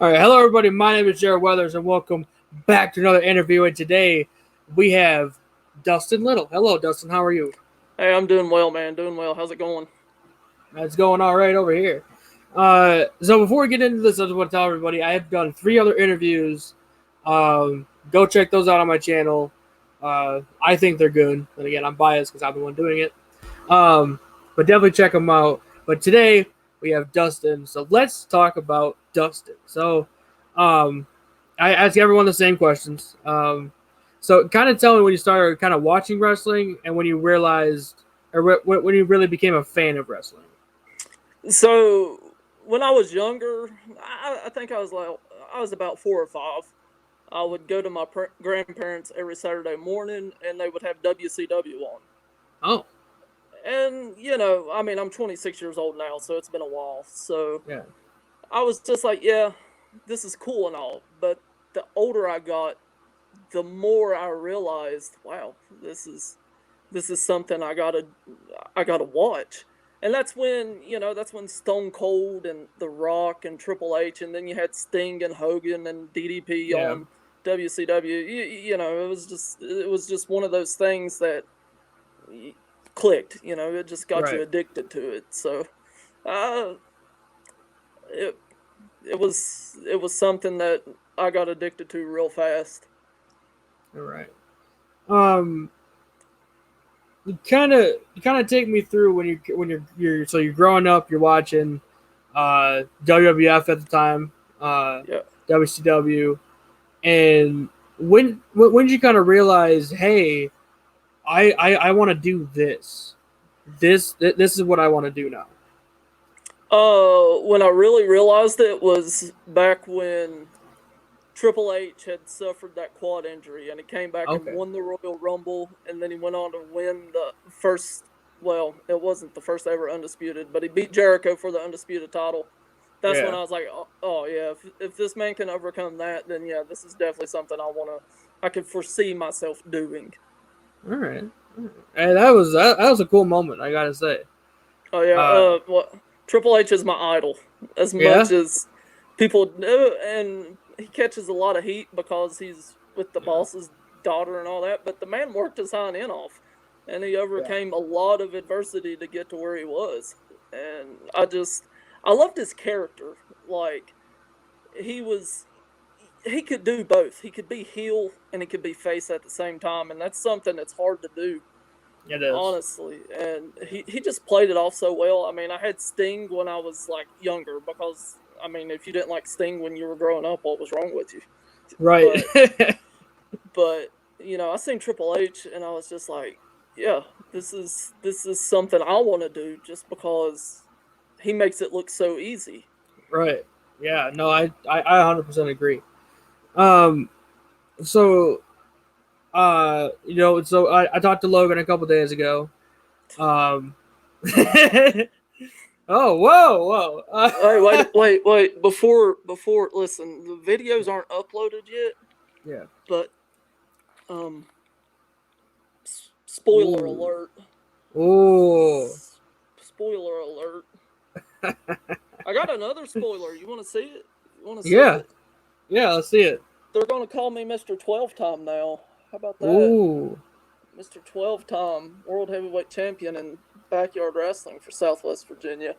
All right, hello everybody. My name is Jared Weathers, and welcome back to another interview. And today we have Dustin Little. Hello, Dustin. How are you? Hey, I'm doing well, man. Doing well. How's it going? It's going all right over here. So before we get into this, I just want to tell everybody I have done 3 other interviews. Go check those out on my channel. I think they're good. And again, I'm biased because I'm the one doing it. Um, but definitely check them out. But today we have Dustin. So let's talk about Dustin. So um, I ask everyone the same questions. So kind of tell me when you started kind of watching wrestling and when you realized or when you really became a fan of wrestling. So, when I was younger, I think I was about 4 or 5. I would go to my grandparents every Saturday morning, and they would have WCW on. Oh, And I mean, I'm 26 years old now, so it's been a while. So yeah, I was just like, yeah, this is cool and all. But the older I got, the more I realized, wow, this is something I gotta watch. And that's when Stone Cold and The Rock and Triple H, and then you had Sting and Hogan and DDP yeah, on WCW. It was just one of those things that clicked. It just got you right, addicted to it. So uh, it it was something that I got addicted to real fast. all right. Um, you kind of take me through when you're so you're growing up, you're watching WWF at the time, uh, Yeah. WCW, and when did you kind of realize, hey, I want to do this. This is what I want to do now. When I really realized it was back when Triple H had suffered that quad injury, and he came back and Okay. won the Royal Rumble, and then he went on to win the first. Well, it wasn't the first ever undisputed, but he beat Jericho for the undisputed title. That's when Yeah. I was like, oh yeah, if this man can overcome that, then yeah, this is definitely something I can foresee myself doing. All right. All right. Hey, that was a cool moment. I gotta say. Oh yeah, Uh. Triple H is my idol as Yeah. much as people know, and he catches a lot of heat because he's with the Yeah. boss's daughter and all that. But the man worked his hind end off, and he Yeah. overcame a lot of adversity to get to where he was. And I loved his character. Like he was, he could do both. He could be heel and he could be face at the same time, and that's something that's hard to do, It is. honestly. And he just played it off so well. I mean, I had Sting when I was like younger because I mean, if you didn't like Sting when you were growing up, what was wrong with you? Right. But but I seen Triple H and I was just like, yeah, this is something I want to do just because he makes it look so easy. Right. Yeah. No, I 100% agree. Um. So so I talked to Logan a couple days ago. Um. Oh, whoa, whoa. Hey, wait! Before, listen, the videos aren't uploaded yet, Yeah. but um, spoiler Ooh. alert. Ooh. Spoiler alert. I got another spoiler. You want to see it? You want to see Yeah. it? Yeah. Let's see it. They're going to call me Mr. 12 Time now. How about that? Ooh. Mr. 12 Time World Heavyweight Champion in Backyard Wrestling for Southwest Virginia.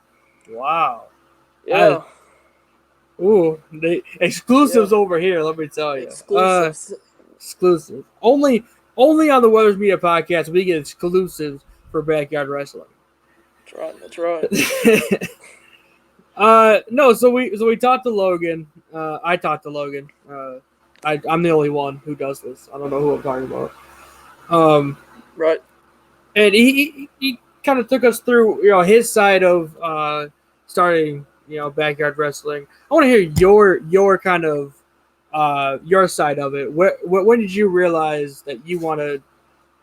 Wow. I, Yeah, ooh. The yeah. exclusives over here. Let me tell you. Exclusives. Exclusive. Only on the Weathers Media podcast we get exclusives for backyard wrestling. That's right. That's right. No. So we talked to Logan. I talked to Logan. I'm the only one who does this. I don't know who I'm talking about. Um, Right. and he kind of took us through his side of starting backyard wrestling. I want to hear your kind of your side of it. When did you realize that you want to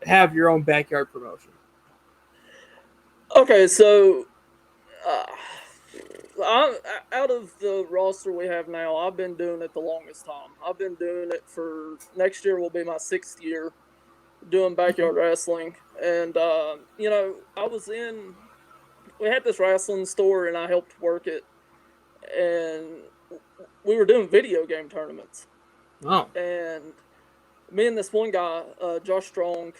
have your own backyard promotion? Okay, so uh, out of the roster we have now, I've been doing it the longest time. I've been doing it for next year will be my 6th year doing Okay. backyard wrestling, and I was in. We had this wrestling store, and I helped work it. And we were doing video game tournaments. Oh. And me and this one guy, Josh Strong,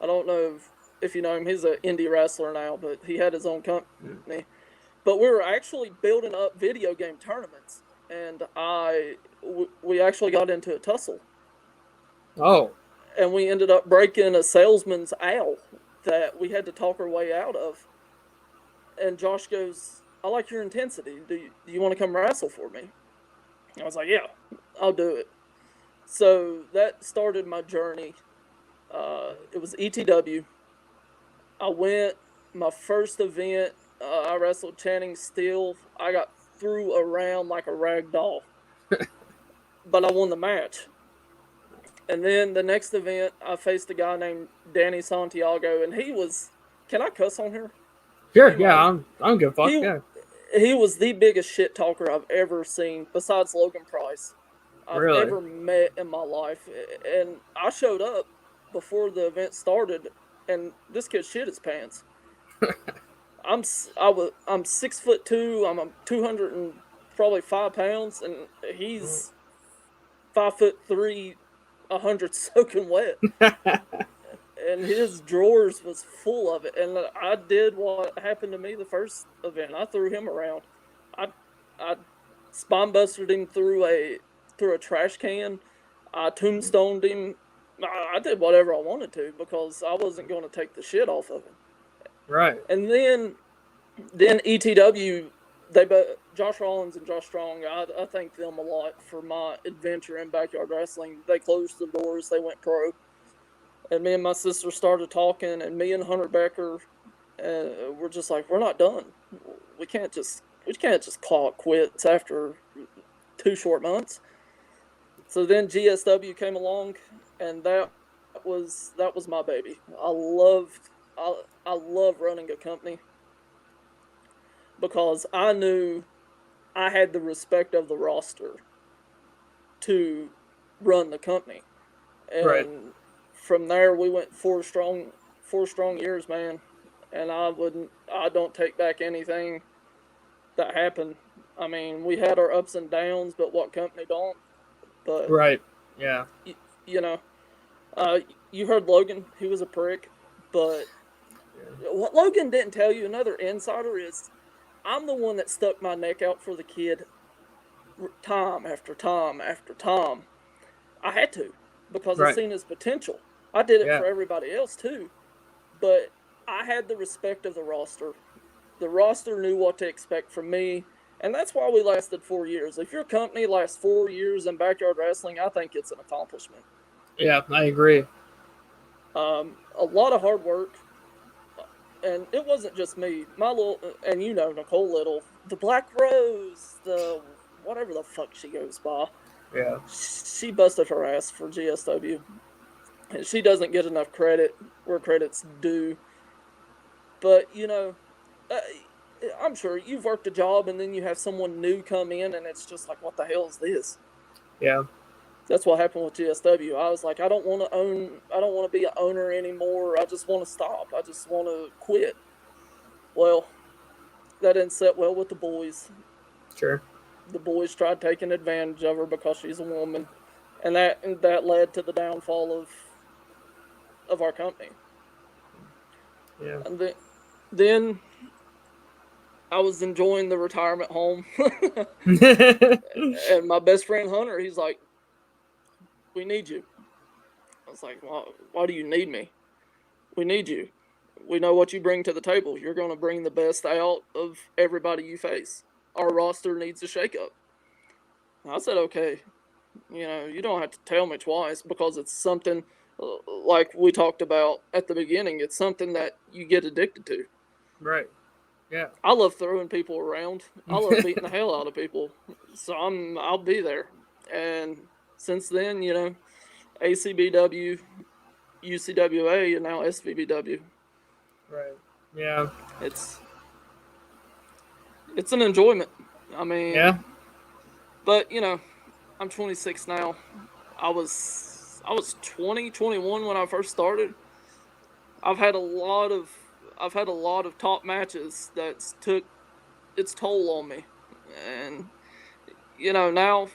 I don't know if you know him. He's an indie wrestler now, but he had his own company. But we were actually building up video game tournaments, and we actually got into a tussle. Oh. And we ended up breaking a salesman's owl that we had to talk our way out of. And Josh goes, "I like your intensity. Do you want to come wrestle for me?" I was like, "Yeah, I'll do it." So that started my journey. It was ETW. I went my first event. I wrestled Channing Steele. I got threw around like a rag doll, but I won the match. And then the next event, I faced a guy named Danny Santiago, and he was. Can I cuss on here? Sure. Yeah. I'm good. Fuck yeah. He was the biggest shit talker I've ever seen, besides Logan Price, I've ever met in my life. And I showed up before the event started, and this kid shit his pants. I'm 6'2". I'm 200 pounds, and he's 5'3", 100 soaking wet. And his drawers was full of it. And I did what happened to me the first event. I threw him around. I spine busted him through a trash can. I tombstoned him. I did whatever I wanted to because I wasn't going to take the shit off of him. Right. And then ETW, Josh Rollins and Josh Strong, I thank them a lot for my adventure in backyard wrestling. They closed the doors. They went pro. And me and my sister started talking, and me and Hunter Becker, we're just like, we're not done. We can't just call it quits after 2 short months. So then GSW came along, and that was my baby. I love running a company because I knew I had the respect of the roster to run the company. And right. From there, we went 4 strong years, man. And I don't take back anything that happened. I mean, we had our ups and downs, but what company don't? But right, yeah. You know, you heard Logan. He was a prick, but what Logan didn't tell you, another insider, is I'm the one that stuck my neck out for the kid time after time after time. I had to because I seen his potential. I did it for everybody else too, but I had the respect of the roster. The roster knew what to expect from me, and that's why we lasted 4 years. If your company lasts 4 years in backyard wrestling, I think it's an accomplishment. Yeah, I agree. A lot of hard work, and it wasn't just me. And Nicole Little, the Black Rose, the whatever the fuck she goes by. Yeah. She busted her ass for GSW. And she doesn't get enough credit where credit's due. But, I'm sure you've worked a job and then you have someone new come in and it's just like, what the hell is this? Yeah. That's what happened with GSW. I was like, I don't want to be an owner anymore. I just want to stop. I just want to quit. Well, that didn't sit well with the boys. Sure. The boys tried taking advantage of her because she's a woman. And that led to the downfall of our company. Yeah. And then I was enjoying the retirement home. And my best friend Hunter, he's like, we need you. I was like, why do you need me? We need you. We know what you bring to the table. You're going to bring the best out of everybody you face. Our roster needs a shakeup. I said, okay. You don't have to tell me twice because it's something like we talked about at the beginning. It's something that you get addicted to. Right. Yeah. I love throwing people around. I love beating the hell out of people. So I'll be there. And since then, ACBW, UCWA, and now SVBW. Right. Yeah. It's an enjoyment. I mean, yeah. But I'm 26 now. I was 20, 21 when I first started. I've had a lot of top matches that's took its toll on me, and now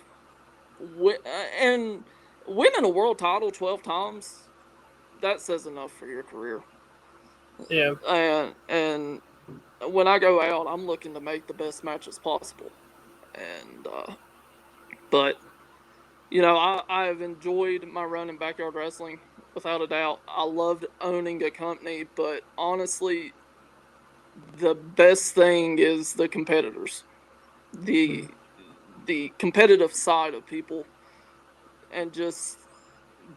and winning a world title 12 times, that says enough for your career. Yeah. And when I go out, I'm looking to make the best matches possible. And but I have enjoyed my run in backyard wrestling without a doubt. I loved owning a company, but honestly, the best thing is the competitors, the the competitive side of people, and just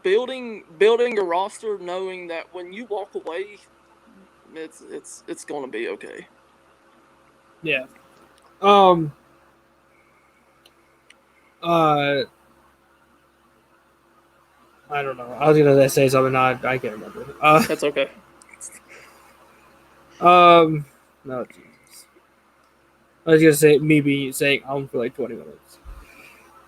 building a roster, knowing that when you walk away, it's gonna be okay. Yeah. Um. I don't know. I was gonna say something. I can't remember. That's okay. No, Jesus. I was gonna say me saying for like 20 minutes.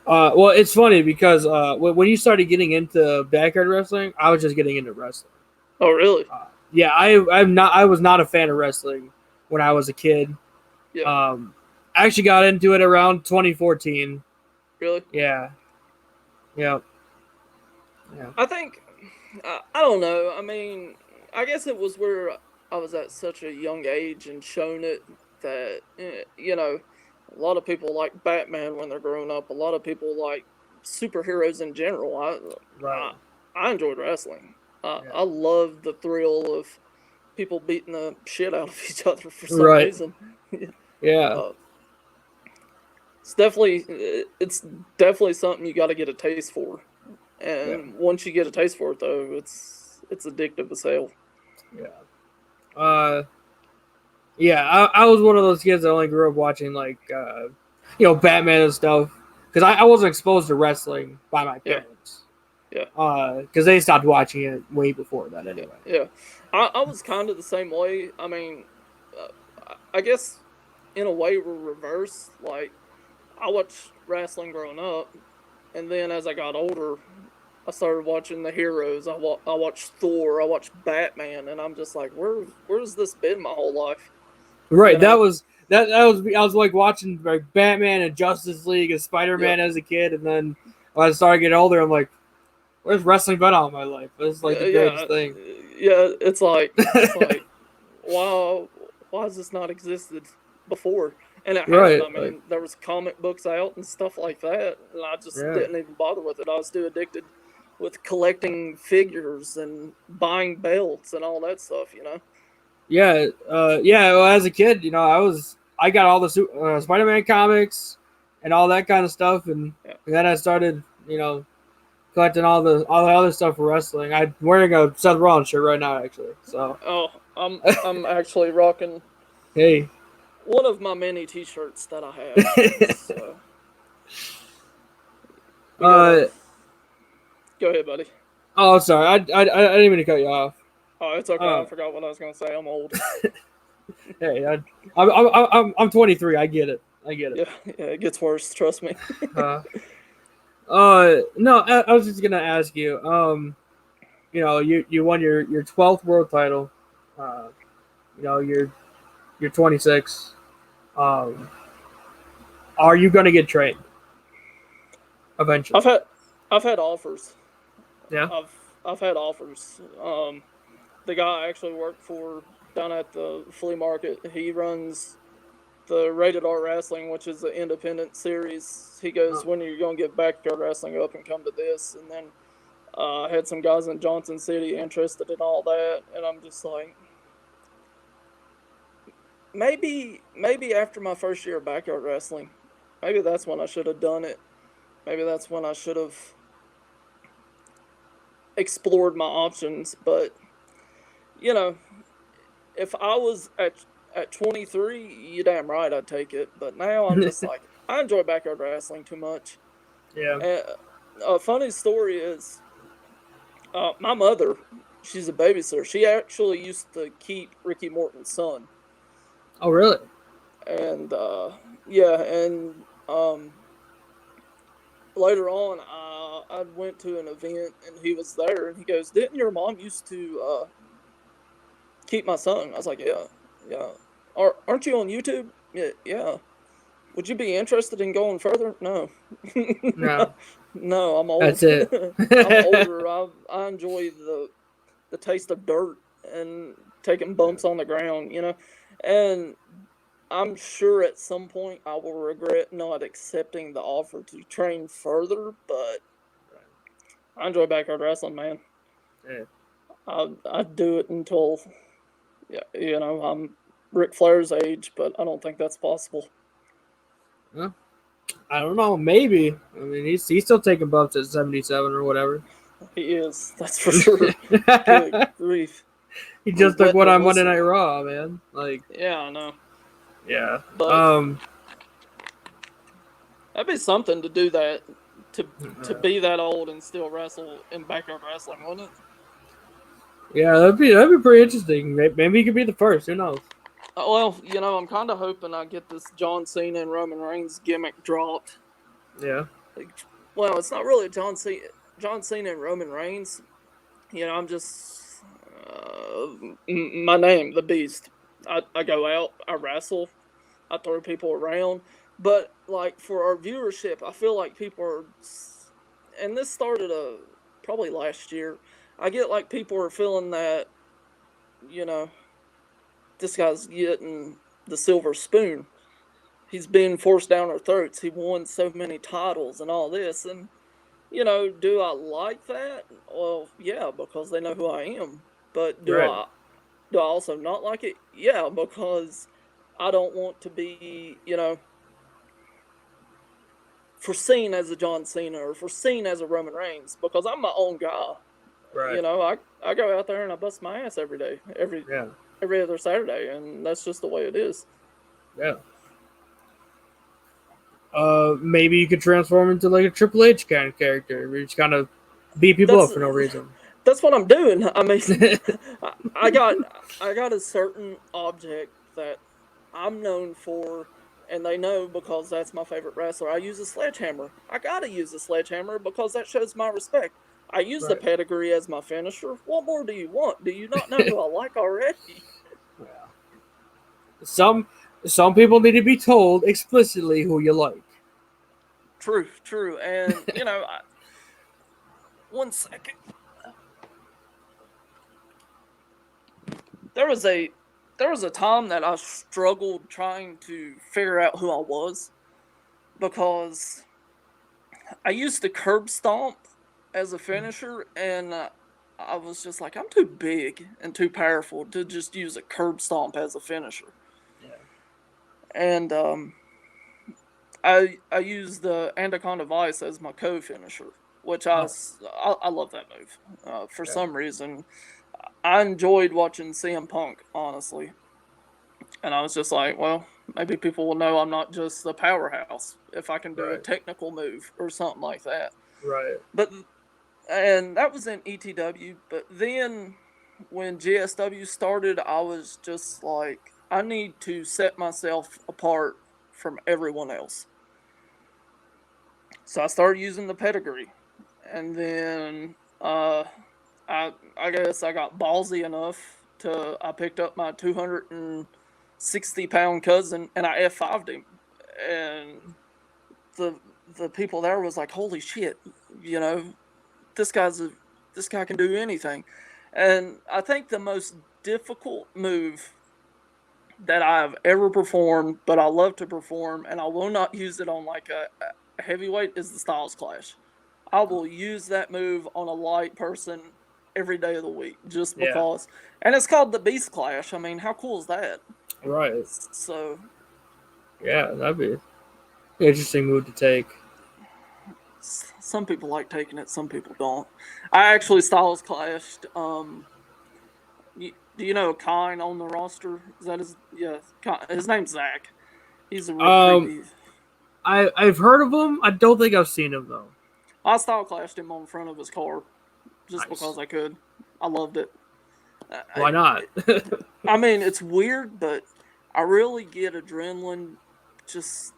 Well, it's funny because when you started getting into backyard wrestling, I was just getting into wrestling. Oh, really? Yeah, I was not a fan of wrestling when I was a kid. Yeah. I actually got into it around 2014. Really? Yeah. Yeah. Yeah. I think I don't know. I mean, I guess it was where I was at such a young age and shown it that a lot of people like Batman when they're growing up. A lot of people like superheroes in general. Right. I enjoyed wrestling. Yeah. I love the thrill of people beating the shit out of each other for some Right. reason. Yeah. It's definitely something you got to get a taste for. And once you get a taste for it, though, it's addictive as hell. Yeah. Yeah, I was one of those kids that only grew up watching like Batman and stuff because I wasn't exposed to wrestling by my parents. Yeah. Because they stopped watching it way before that anyway. Yeah. I was kind of the same way. I mean, I guess in a way we're reversed. Like, I watched wrestling growing up, and then as I got older, I started watching the heroes. I watched Thor. I watched Batman, and I'm just like, where's this been my whole life? Right. That was I was like watching like Batman and Justice League and Spider-Man as a kid, and then when I started getting older, I'm like, where's wrestling been all my life? It's like the greatest thing. Yeah, it's like wow, why has this not existed before? And it had. I mean, there was comic books out and stuff like that, and I just didn't even bother with it. I was too addicted with collecting figures and buying belts and all that stuff, Yeah, Well, as a kid, I got all the Spider-Man comics and all that kind of stuff, and then I started, collecting all the other stuff for wrestling. I'm wearing a Seth Rollins shirt right now, actually. So. Oh, I'm actually rocking. Hey. One of my many T-shirts that I have. So. Go ahead, buddy. Oh, sorry. I didn't mean to cut you off. Oh, it's okay. I forgot what I was gonna say. I'm old. Hey, I'm 23. I get it. Yeah, it gets worse. Trust me. No, I was just gonna ask you. You won your 12th world title. You're 26. Are you gonna get trained eventually? I've had offers. Yeah. I've had offers. The guy I actually worked for down at the flea market, he runs the Rated R Wrestling, which is an independent series. He goes, when are you going to get backyard wrestling up and come to this? And then I had some guys in Johnson City interested in all that, and I'm just like, maybe after my first year of backyard wrestling, maybe that's when I should have done it. Maybe that's when I should have explored my options. But if I was at 23, you damn right I'd take it. But now I'm just like, I enjoy backyard wrestling too much. Yeah. A funny story is, my mother, she's a babysitter. She actually used to keep Ricky Morton's son. Oh, really? And later on, I went to an event and he was there, and he goes, "Didn't your mom used to keep my son?" I was like, "Yeah. Aren't you on YouTube?" Yeah. Would you be interested in going further? No. No. No, I'm old. That's it. I'm older. I enjoy the taste of dirt and taking bumps on the ground, you know. And I'm sure at some point I will regret not accepting the offer to train further, but I enjoy backyard wrestling, man. Yeah. I'd do it until, yeah, you know, I'm Ric Flair's age, but I don't think that's possible. Well, I don't know. Maybe. I mean, he's still taking bumps at 77 or whatever. He is, that's for sure. Good grief. He just took Wetting one the on Monday whistle. Night Raw, man. Like, Yeah, I know. yeah. But that'd be something to do that, to be that old and still wrestle in backyard wrestling, wouldn't it? Yeah, that'd be pretty interesting. Maybe he could be the first. Who knows? Well, you know, I'm kind of hoping I get this John Cena and Roman Reigns gimmick dropped. Yeah. Well, it's not really John Cena and Roman Reigns. You know, I'm just my name, the Beast. I go out, I wrestle, I throw people around. But like for our viewership, I feel like people are, and this started probably last year. I get like people are feeling that, you know, this guy's getting the silver spoon. He's being forced down our throats. He won so many titles and all this. And, you know, do I like that? Well, yeah, because they know who I am. But do I also not like it? Yeah, because I don't want to be, you know, foreseen as a John Cena or foreseen as a Roman Reigns, because I'm my own guy. Right. You know, I go out there and I bust my ass every day, every other Saturday, and that's just the way it is. Yeah. Maybe you could transform into like a Triple H kind of character, where you just kind of beat people up for no reason. That's what I'm doing. I mean, I got a certain object that I'm known for, and they know because that's my favorite wrestler. I use a sledgehammer. I gotta use a sledgehammer because that shows my respect. I use the pedigree as my finisher. What more do you want? Do you not know who I like already? Yeah. Some people need to be told explicitly who you like. True. And, you know, 1 second. There was a time that I struggled trying to figure out who I was, because I used to curb stomp as a finisher, and I was just like, I'm too big and too powerful to just use a curb stomp as a finisher. Yeah. And I used the Anaconda Vice as my co-finisher, which I love that move. For some reason, I enjoyed watching CM Punk, honestly. And I was just like, well, maybe people will know I'm not just the powerhouse if I can do a technical move or something like that. Right. And that was in ETW. But then when GSW started, I was just like, I need to set myself apart from everyone else. So I started using the pedigree. And then I guess I got ballsy enough I picked up my 260-pound cousin and I F5'd him. And the people there was like, holy shit, you know, this guy can do anything. And I think the most difficult move that I've ever performed, but I love to perform, and I will not use it on like a heavyweight, is the Styles Clash. I will use that move on a light person every day of the week, just because. And it's called the Beast Clash. I mean, how cool is that? Right. So. Yeah, that'd be an interesting move to take. Some people like taking it, some people don't. I actually Styles Clashed. Do you know Kahn on the roster? Is that his? Yeah, his name's Zach. He's a real creepy. I've heard of him. I don't think I've seen him though. I style clashed him on the front of his car, just because I could. I loved it. Why not? I mean, it's weird, but I really get adrenaline just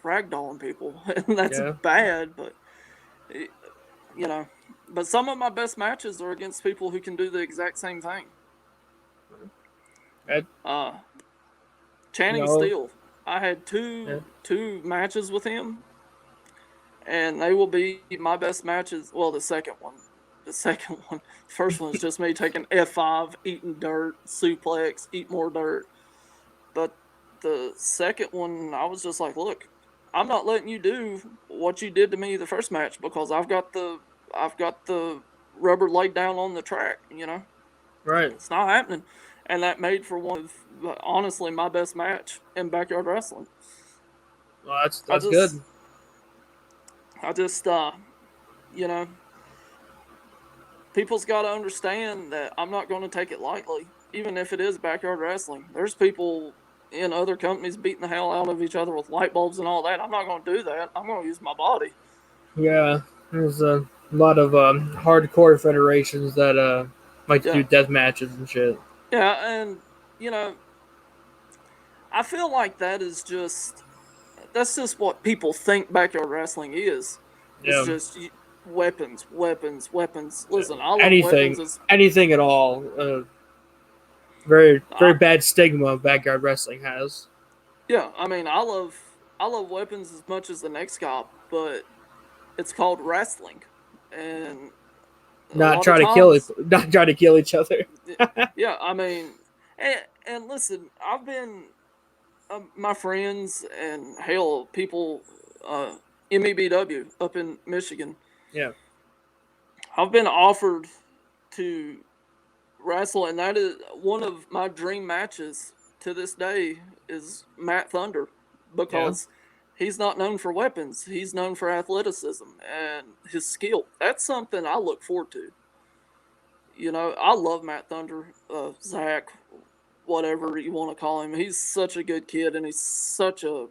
ragdolling people, and that's bad. But you know, but some of my best matches are against people who can do the exact same thing. Channing Steel. I had two matches with him, and they will be my best matches. Well, the second one. The first one is just me taking F5, eating dirt, suplex, eat more dirt. But the second one, I was just like, look, I'm not letting you do what you did to me the first match because I've got the rubber laid down on the track. Right. It's not happening, and that made for one of honestly my best match in backyard wrestling. Well, that's good. I just people's got to understand that I'm not going to take it lightly, even if it is backyard wrestling. There's people in other companies beating the hell out of each other with light bulbs and all that. I'm not going to do that. I'm going to use my body. Yeah, there's a lot of hardcore federations that like to do death matches and shit. Yeah, and I feel like that's just what people think backyard wrestling is. Yeah. It's just weapons. Listen, I love weapons. Anything at all. Very bad stigma backyard wrestling has. Yeah, I mean, I love weapons as much as the next guy, but it's called wrestling, and not trying to kill each other. Yeah, I mean, and listen, I've been my friends and hell people, MEBW up in Michigan. Yeah, I've been offered to wrestle, and that is one of my dream matches to this day is Matt Thunder, because he's not known for weapons. He's known for athleticism and his skill. That's something I look forward to. I love Matt Thunder, Zach, whatever you want to call him. He's such a good kid, and he's such a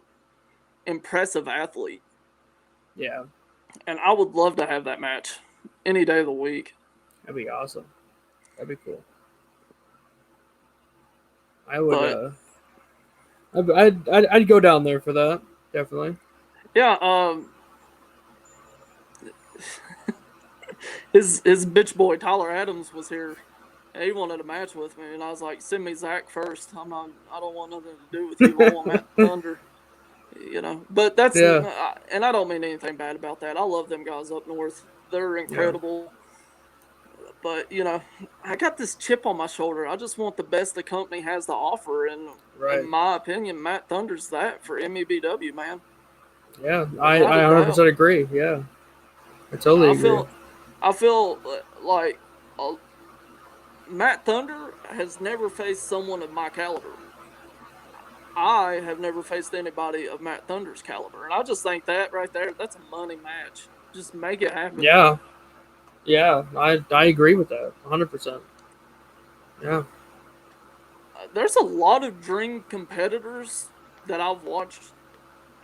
impressive athlete. Yeah. And I would love to have that match any day of the week. That'd be awesome. That'd be cool. I would. I'd go down there for that. Definitely. Yeah. His bitch boy Tyler Adams was here. And he wanted a match with me, and I was like, "Send me Zach first. I don't want nothing to do with you. I want Matt Thunder." But that's and I don't mean anything bad about that. I love them guys up north. They're incredible. Yeah. But I got this chip on my shoulder. I just want the best the company has to offer, and in my opinion, Matt Thunder's that for MEBW, man. Yeah, I 100% agree. Yeah, I totally agree. I feel like Matt Thunder has never faced someone of my caliber. I have never faced anybody of Matt Thunder's caliber, and I just think that right there, that's a money match. Just make it happen. Yeah, I agree with that 100%. Yeah, there's a lot of dream competitors that I've watched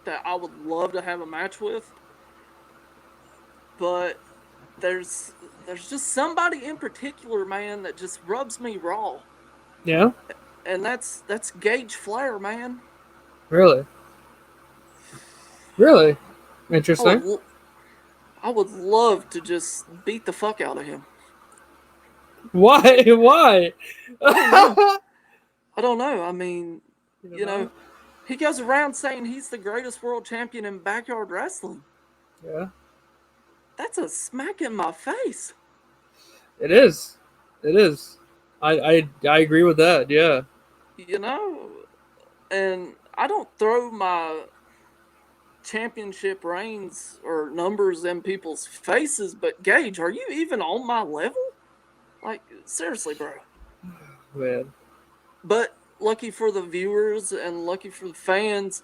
that I would love to have a match with, but there's just somebody in particular, man, that just rubs me raw. Yeah. And that's Paige Flair, man. Really? Interesting. I would love to just beat the fuck out of him. Why? I don't know. I mean, he goes around saying he's the greatest world champion in backyard wrestling. Yeah. That's a smack in my face. It is. I agree with that. Yeah. And I don't throw my championship reigns or numbers in people's faces, but Gage, are you even on my level? Like, seriously, bro. Man. But lucky for the viewers and lucky for the fans,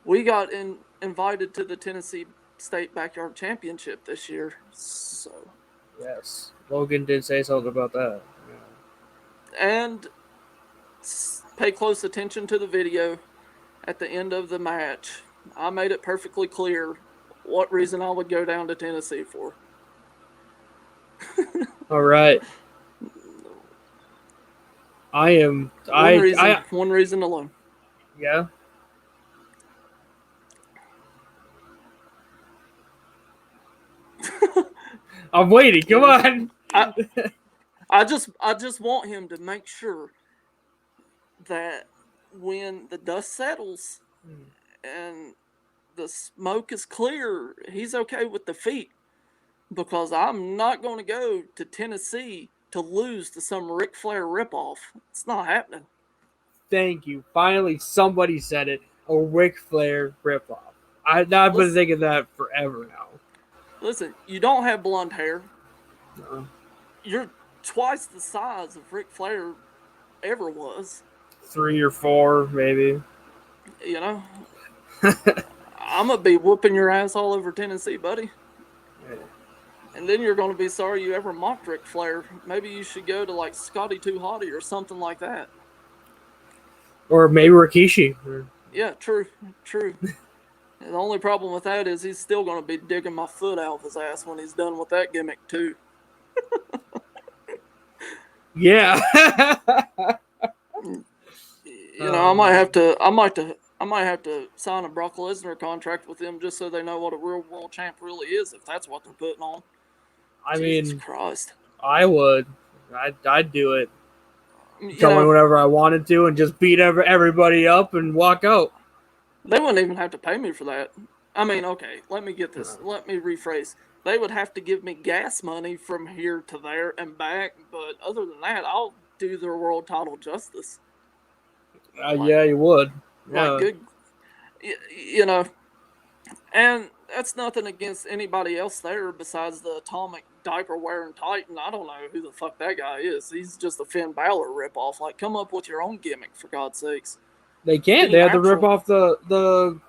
we got invited to the Tennessee State Backyard Championship this year. So. Yes. Logan did say something about that. Yeah. And pay close attention to the video at the end of the match. I made it perfectly clear what reason I would go down to Tennessee for. All right. One reason alone. Yeah. I'm waiting. Come on. I just want him to make sure that when the dust settles, and the smoke is clear. He's okay with defeat because I'm not going to go to Tennessee to lose to some Ric Flair ripoff. It's not happening. Thank you. Finally, somebody said it. A Ric Flair ripoff. I've been thinking that forever now. Listen, you don't have blonde hair. No. You're twice the size of Ric Flair ever was. 3 or 4, maybe. You know, I'm gonna be whooping your ass all over Tennessee, buddy. Yeah. And then you're gonna be sorry you ever mocked Ric Flair. Maybe you should go to like Scotty 2 Hotty or something like that. Or maybe Rikishi. Yeah, true. The only problem with that is he's still gonna be digging my foot out of his ass when he's done with that gimmick too. Yeah. You know, I might have to sign a Brock Lesnar contract with them just so they know what a real world champ really is, if that's what they're putting on. I Jesus mean, Christ. I would. I'd do it. You Come know, in whenever I wanted to and just beat everybody up and walk out. They wouldn't even have to pay me for that. I mean, okay, let me get this. Let me rephrase. They would have to give me gas money from here to there and back, but other than that, I'll do their world title justice. Yeah, you would. Yeah. Like good, you know, and that's nothing against anybody else there besides the atomic diaper wearing Titan. I don't know who the fuck that guy is. He's just a Finn Balor ripoff. Like, come up with your own gimmick for God's sakes. They can't. They have to rip off the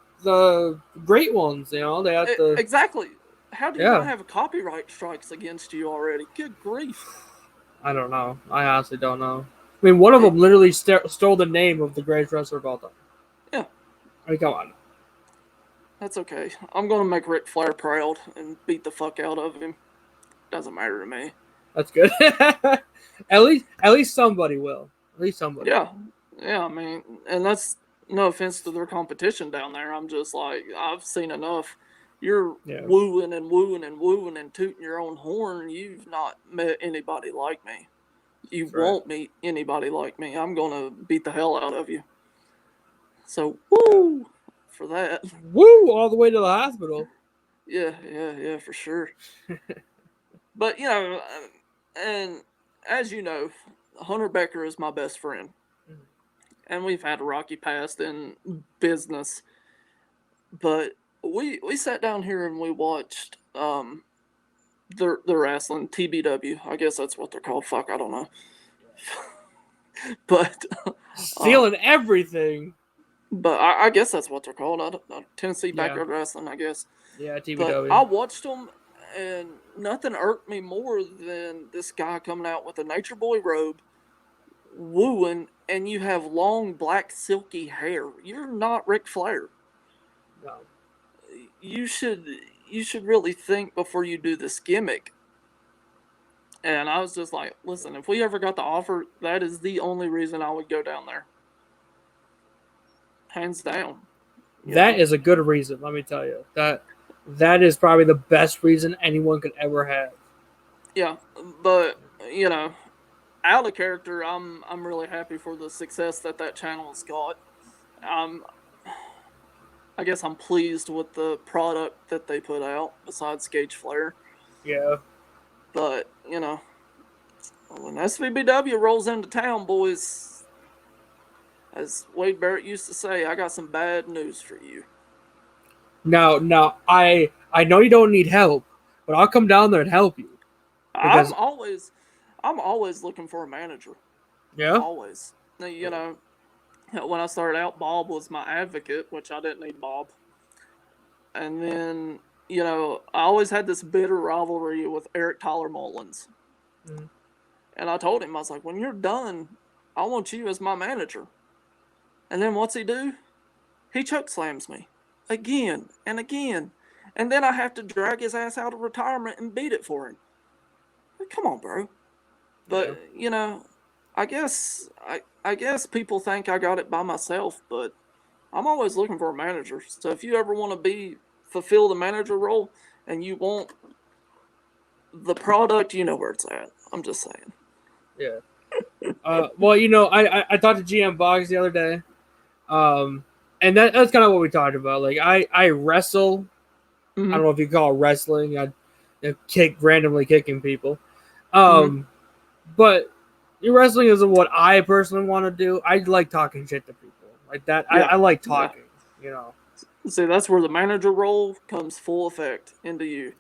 great ones. You know, they have to exactly. How do you not have copyright strikes against you already? Good grief. I don't know. I honestly don't know. I mean, one of them literally stole the name of the greatest wrestler of all time. Yeah. I mean, come on. That's okay. I'm going to make Ric Flair proud and beat the fuck out of him. Doesn't matter to me. That's good. At least somebody will. At least somebody. Yeah. Yeah, I mean, and that's no offense to their competition down there. I'm just like, I've seen enough. You're wooing and wooing and wooing and tooting your own horn. You've not met anybody like me. You won't meet anybody like me. I'm going to beat the hell out of you. So, woo for that. Woo, all the way to the hospital. Yeah, for sure. But, you know, and as you know, Hunter Becker is my best friend. And we've had a rocky past in business. But we sat down here and we watched the wrestling, TBW. I guess that's what they're called. Fuck, I don't know. But stealing everything. But I guess that's what they're called. Tennessee Backyard Wrestling, I guess. Yeah, TBW. But I watched them, and nothing irked me more than this guy coming out with a Nature Boy robe, wooing, and you have long black silky hair. You're not Ric Flair. No. You should really think before you do this gimmick. And I was just like, listen, if we ever got the offer, that is the only reason I would go down there. Hands down. That is a good reason, let me tell you. That is probably the best reason anyone could ever have. Yeah, but, you know, out of character, I'm really happy for the success that channel has got. I guess I'm pleased with the product that they put out, besides Paige Flair. Yeah. But, you know, when SVBW rolls into town, boys, as Wade Barrett used to say, I got some bad news for you. Now, I know you don't need help, but I'll come down there and help you. I'm always looking for a manager. Yeah? Always. You know, when I started out, Bob was my advocate, which I didn't need Bob. And then, you know, I always had this bitter rivalry with Eric Tyler Mullins. Mm-hmm. And I told him, I was like, when you're done, I want you as my manager. And then what's he do? He chokeslams me. Again and again. And then I have to drag his ass out of retirement and beat it for him. Come on, bro. But, you know, I guess people think I got it by myself, but I'm always looking for a manager. So if you ever want to fulfill the manager role and you want the product, you know where it's at. I'm just saying. Yeah. Well, you know, I talked to GM Boggs the other day. and that's kind of what we talked about. Like I wrestle. I don't know if you call it wrestling. I randomly kicking people. But wrestling isn't what I personally want to do. I like talking shit to people like that. Yeah. I like talking. You know. See, that's where the manager role comes full effect into you.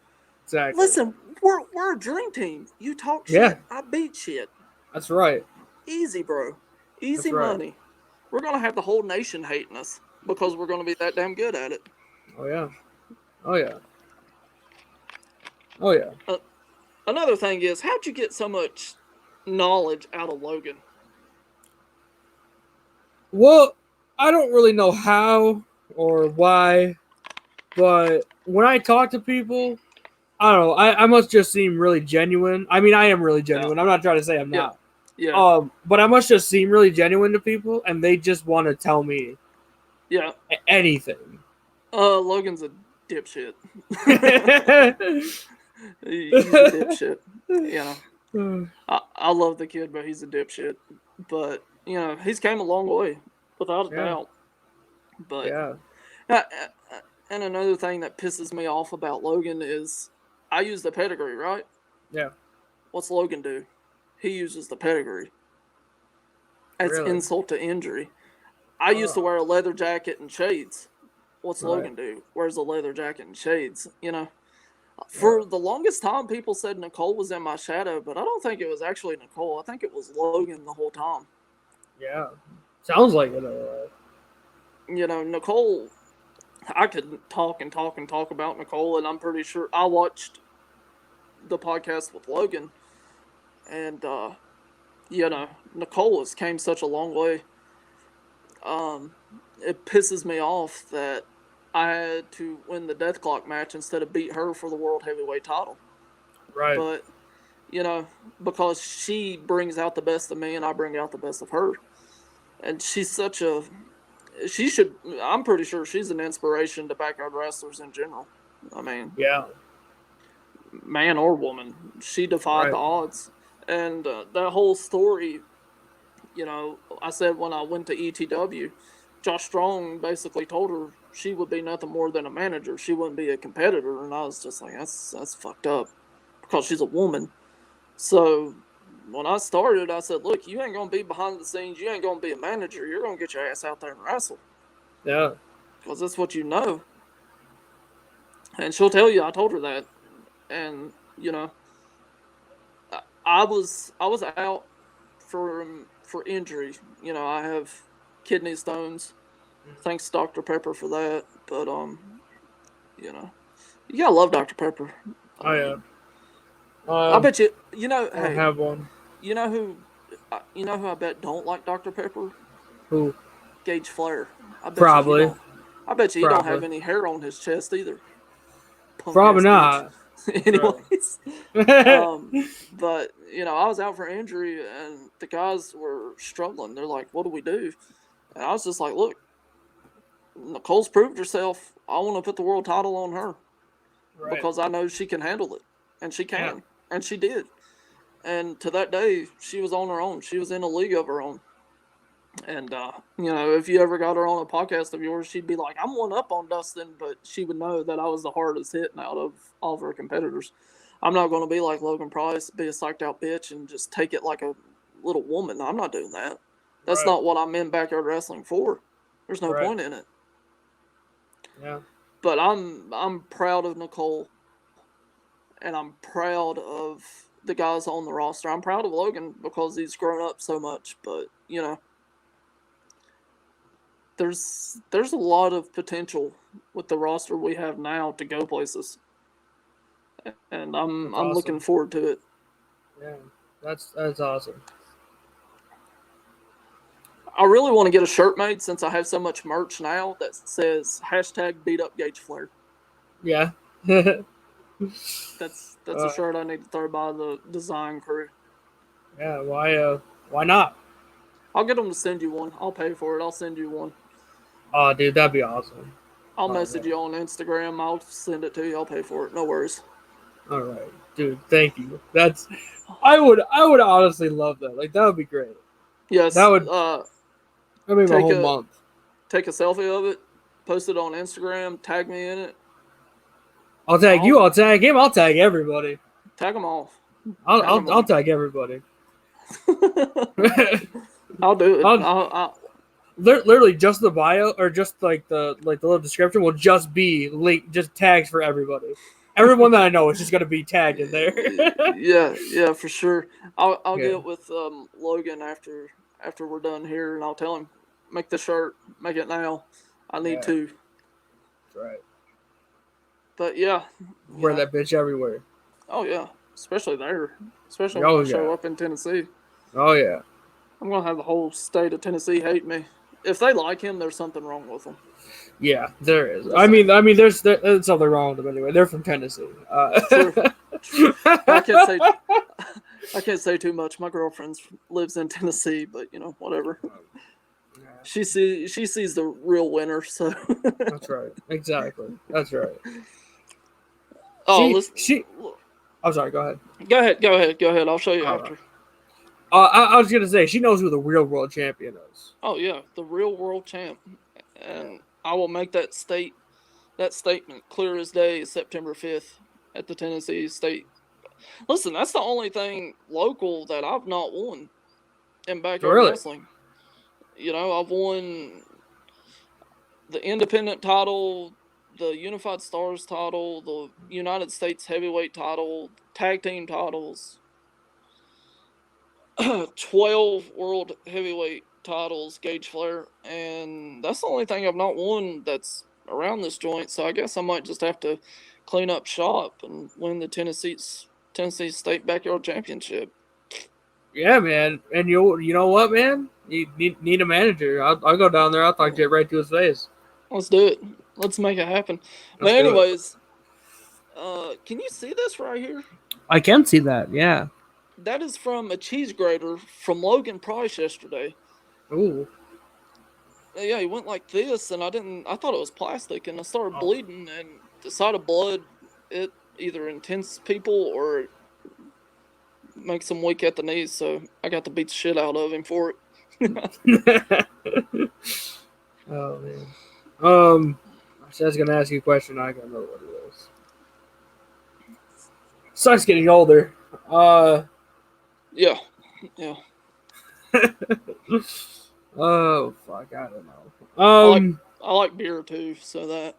Exactly. Listen, we're a dream team. You talk shit, I beat shit. That's right. Easy, bro. Easy money. We're gonna have the whole nation hating us because we're gonna be that damn good at it. Oh yeah. Oh yeah. Oh yeah. Another thing is, how'd you get so much knowledge out of Logan? Well, I don't really know how or why, but when I talk to people, I don't know. I must just seem really genuine. I mean, I am really genuine. I'm not trying to say I'm not. Yeah. But I must just seem really genuine to people, and they just want to tell me. Yeah. Anything. Logan's a dipshit. He's a dipshit. You know, I love the kid, but he's a dipshit. But you know, he's came a long way, without a doubt. But and another thing that pisses me off about Logan is, I use the pedigree, right? Yeah. What's Logan do? He uses the pedigree. That's insult to injury. I used to wear a leather jacket and shades. What's Logan do? Wears a leather jacket and shades. You know, for the longest time, people said Nicole was in my shadow, but I don't think it was actually Nicole. I think it was Logan the whole time. Yeah, sounds like it. You know, Nicole. I could talk and talk and talk about Nicole, and I'm pretty sure I watched the podcast with Logan, and you know, Nicole has came such a long way. It pisses me off that I had to win the Death Clock match instead of beat her for the World Heavyweight title. Right. But, you know, because she brings out the best of me and I bring out the best of her. And she's such a... I'm pretty sure she's an inspiration to backyard wrestlers in general. I mean... Yeah. Man or woman. She defied the odds. And that whole story... You know, I said when I went to ETW, Josh Strong basically told her she would be nothing more than a manager. She wouldn't be a competitor. And I was just like, that's fucked up, because she's a woman. So when I started, I said, look, you ain't going to be behind the scenes. You ain't going to be a manager. You're going to get your ass out there and wrestle. Yeah. Because that's what you know. And she'll tell you I told her that. And, you know, I was out for injury. You know, I have kidney stones. Thanks to Dr. Pepper for that. But you know, you gotta love Dr. Pepper. Oh yeah. I bet you know. I have one. You know who I bet don't like Dr. Pepper? Who? Paige Flair. I bet Probably. I bet you he don't have any hair on his chest either. Probably not. Anyways, but you know, I was out for injury, and the guys were struggling. They're like, "What do we do?" And I was just like, "Look, Nicole's proved herself. I want to put the world title on her because I know she can handle it, and she can, and she did." And to that day, she was on her own. She was in a league of her own. And, you know, if you ever got her on a podcast of yours, she'd be like, I'm one up on Dustin, but she would know that I was the hardest hitting out of all of her competitors. I'm not going to be like Logan Price, be a psyched out bitch and just take it like a little woman. I'm not doing that. That's not what I'm in backyard wrestling for. There's no point in it. Yeah. But I'm proud of Nicole, and I'm proud of the guys on the roster. I'm proud of Logan because he's grown up so much, but, you know, there's a lot of potential with the roster we have now to go places, and I'm looking forward to it. Yeah, that's awesome. I really want to get a shirt made since I have so much merch now that says #BeatUpGageFlair. Yeah. That's a shirt I need to throw by the design crew. Yeah, why not? I'll get them to send you one. I'll pay for it. I'll send you one. Oh, dude, that'd be awesome. I'll message you on Instagram. I'll send it to you. I'll pay for it. No worries. All right, dude. Thank you. I would honestly love that. Like, that would be great. Yes. That would. I mean, a whole month. take a selfie of it, post it on Instagram, tag me in it. I'll tag you. I'll tag him. I'll tag everybody. Tag them all. I'll tag everybody. I'll do it. Literally just the bio or just like the little description will just be just tags for everybody. Everyone that I know is just gonna be tagged in there. yeah, for sure. I'll get with Logan after we're done here, and I'll tell him, make the shirt, make it now. I need to. That's right. But yeah, wear that bitch everywhere. Oh yeah, especially there, especially when I show up in Tennessee. Oh yeah. I'm gonna have the whole state of Tennessee hate me. If they like him, there's something wrong with them. Yeah, there is. I mean, there's something wrong with them anyway. They're from Tennessee. True. I can't say too much. My girlfriend lives in Tennessee, but whatever. She sees the real winner. So that's right. Exactly. That's right. Oh, I'm sorry. Go ahead. Go ahead. I'll show you after. I was gonna say she knows who the real world champion is. Oh yeah, the real world champ, and I will make that statement clear as day, September 5th at the Tennessee State. Listen, that's the only thing local that I've not won in backyard wrestling. I've won the independent title, the Unified Stars title, the United States Heavyweight title, tag team titles. 12 World Heavyweight titles, Paige Flair, and that's the only thing I've not won that's around this joint, so I guess I might just have to clean up shop and win the Tennessee State Backyard Championship. Yeah, man, and you know what, man? You need a manager. I'll go down there, I'll talk to you right to his face. Let's do it. Let's make it happen. But anyways, can you see this right here? I can see that, yeah. That is from a cheese grater from Logan Price yesterday. Ooh. Yeah, he went like this, and I thought it was plastic, and I started bleeding, and the sight of blood, it either intense people or makes them weak at the knees, so I got to beat the shit out of him for it. Oh, man. I was going to ask you a question, I don't know what it is. Sucks getting older. Yeah. Oh fuck! I don't know. I like beer too, so that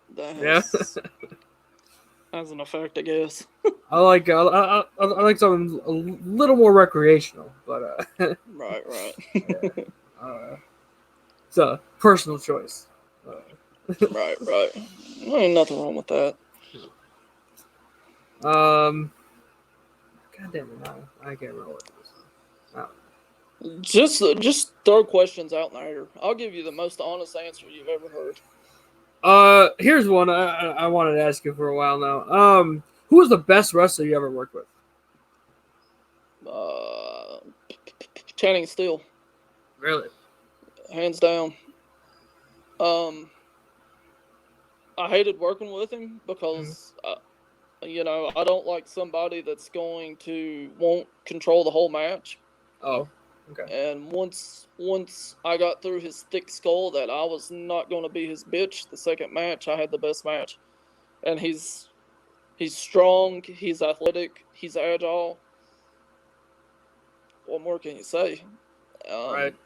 has an effect, I guess. I like something a little more recreational, but right. It's a personal choice. Right. There ain't nothing wrong with that. God damn it! No, I can't remember what it is. Just throw questions out in the air. I'll give you the most honest answer you've ever heard. Here's one I wanted to ask you for a while now. Who was the best wrestler you ever worked with? Channing Steele. Really? Hands down. I hated working with him because I don't like somebody that's going to won't control the whole match. Oh, okay. And once I got through his thick skull that I was not going to be his bitch, the second match I had the best match. And he's strong, he's athletic, he's agile. What more can you say? Right.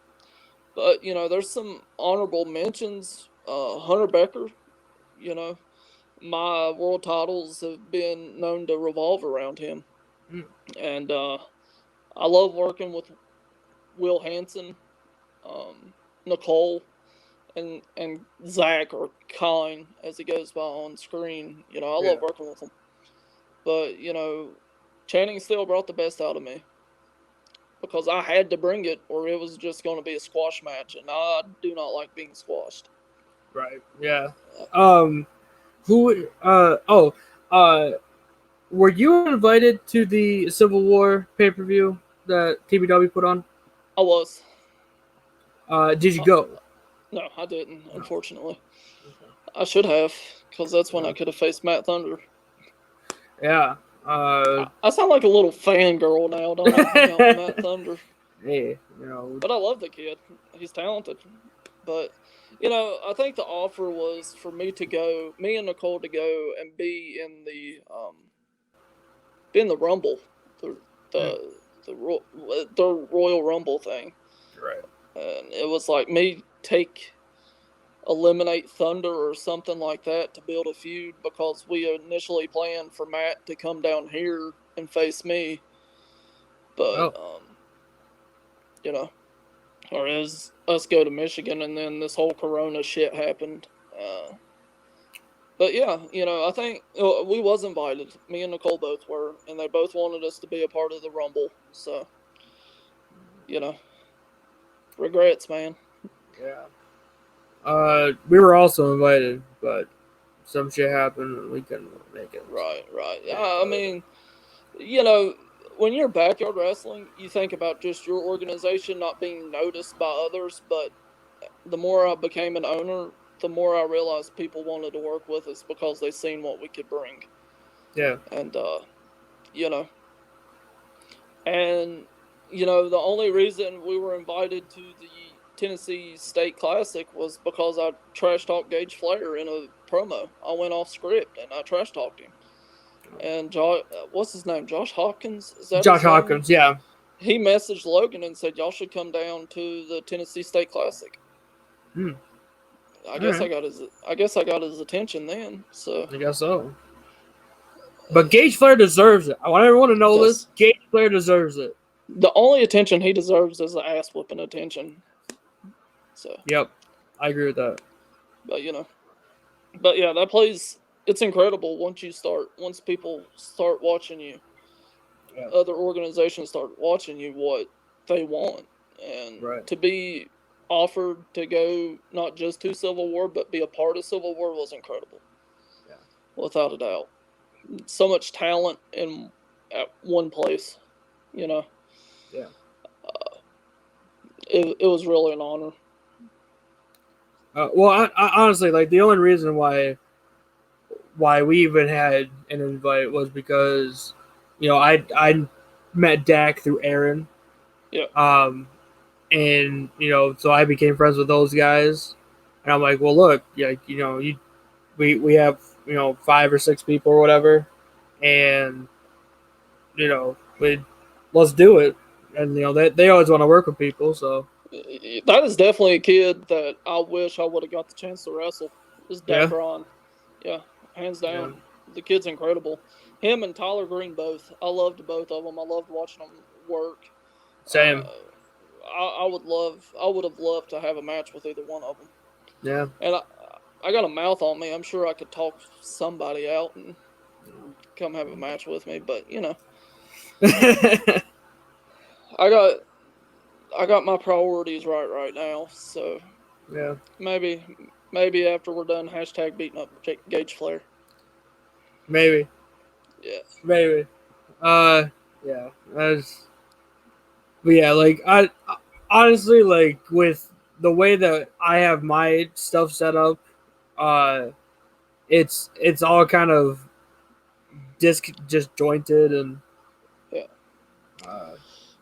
But there's some honorable mentions. Hunter Becker. My world titles have been known to revolve around him. And I love working with Will Hansen, Nicole, and Zach, or Kahn, as he goes by on screen. I love working with him. But, Channing still brought the best out of me. Because I had to bring it, or it was just going to be a squash match. And I do not like being squashed. Right, yeah. Were you invited to the Civil War pay-per-view that TBW put on? I was. Did you go? No, I didn't, unfortunately. Okay. I should have, because that's when I could have faced Matt Thunder. Yeah. I sound like a little fangirl now, don't I? Matt Thunder. Hey, But I love the kid. He's talented. But You know, I think the offer was for me and Nicole to go and be in the Rumble, the the Royal Rumble thing, Right. and it was like me eliminate Thunder or something like that to build a feud, because we initially planned for Matt to come down here and face me, but you know, or is us go to Michigan, and then this whole Corona shit happened. But yeah, you know, I think we was invited. Me and Nicole both were, and they both wanted us to be a part of the Rumble. So, you know, regrets, man. Yeah. We were also invited, but some shit happened and we couldn't make it. Right. I mean, you know, when you're backyard wrestling, you think about just your organization not being noticed by others. But the more I became an owner, the more I realized people wanted to work with us because they seen what we could bring. Yeah. And you know, and you know, the only reason we were invited to the Tennessee State Classic was because I trash talked Paige Flair in a promo. I went off script and I trash talked him. And what's his name? Josh Hopkins? Is that Josh his name? Hopkins, yeah. He messaged Logan and said, "Y'all should come down to the Tennessee State Classic." I guess I got his attention then. So I guess so. But Paige Flair deserves it. I want everyone to know this. Paige Flair deserves it. The only attention he deserves is the ass whooping attention. So. Yep, I agree with that. But you know, but yeah, that plays. It's incredible once people start watching you. Yeah. Other organizations start watching you what they want, and to be offered to go not just to Civil War but be a part of Civil War was incredible. Yeah, without a doubt. So much talent at one place, you know. Yeah. It was really an honor. Well, I honestly, like, the only reason why we even had an invite was because, you know, I met Dak through Aaron. Yeah. And you know, so I became friends with those guys, and I'm like, well, look, like, you know, we have, you know, 5 or 6 people or whatever, and you know, let's do it, and you know, they always want to work with people, so. That is definitely a kid that I wish I would have got the chance to wrestle. Is Dak Ron. Yeah, hands down. Yeah. The kid's incredible. Him and Tyler Green both. I loved both of them. I loved watching them work. Same. I would have loved to have a match with either one of them. Yeah. And I got a mouth on me. I'm sure I could talk somebody out and come have a match with me, but you know. I got my priorities right now, so yeah. Maybe after we're done, # beating up Paige Flair. Maybe. Yeah. Maybe. Yeah. But yeah, like, I honestly, like, with the way that I have my stuff set up, it's all kind of disjointed, and yeah.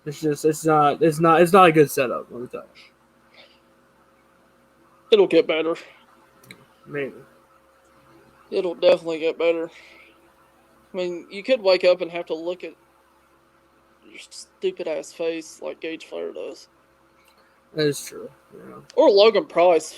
It's not a good setup, let me tell you. It'll get better. Maybe. It'll definitely get better. I mean, you could wake up and have to look at your stupid ass face like Paige Flair does. That is true. Yeah. Or Logan Price.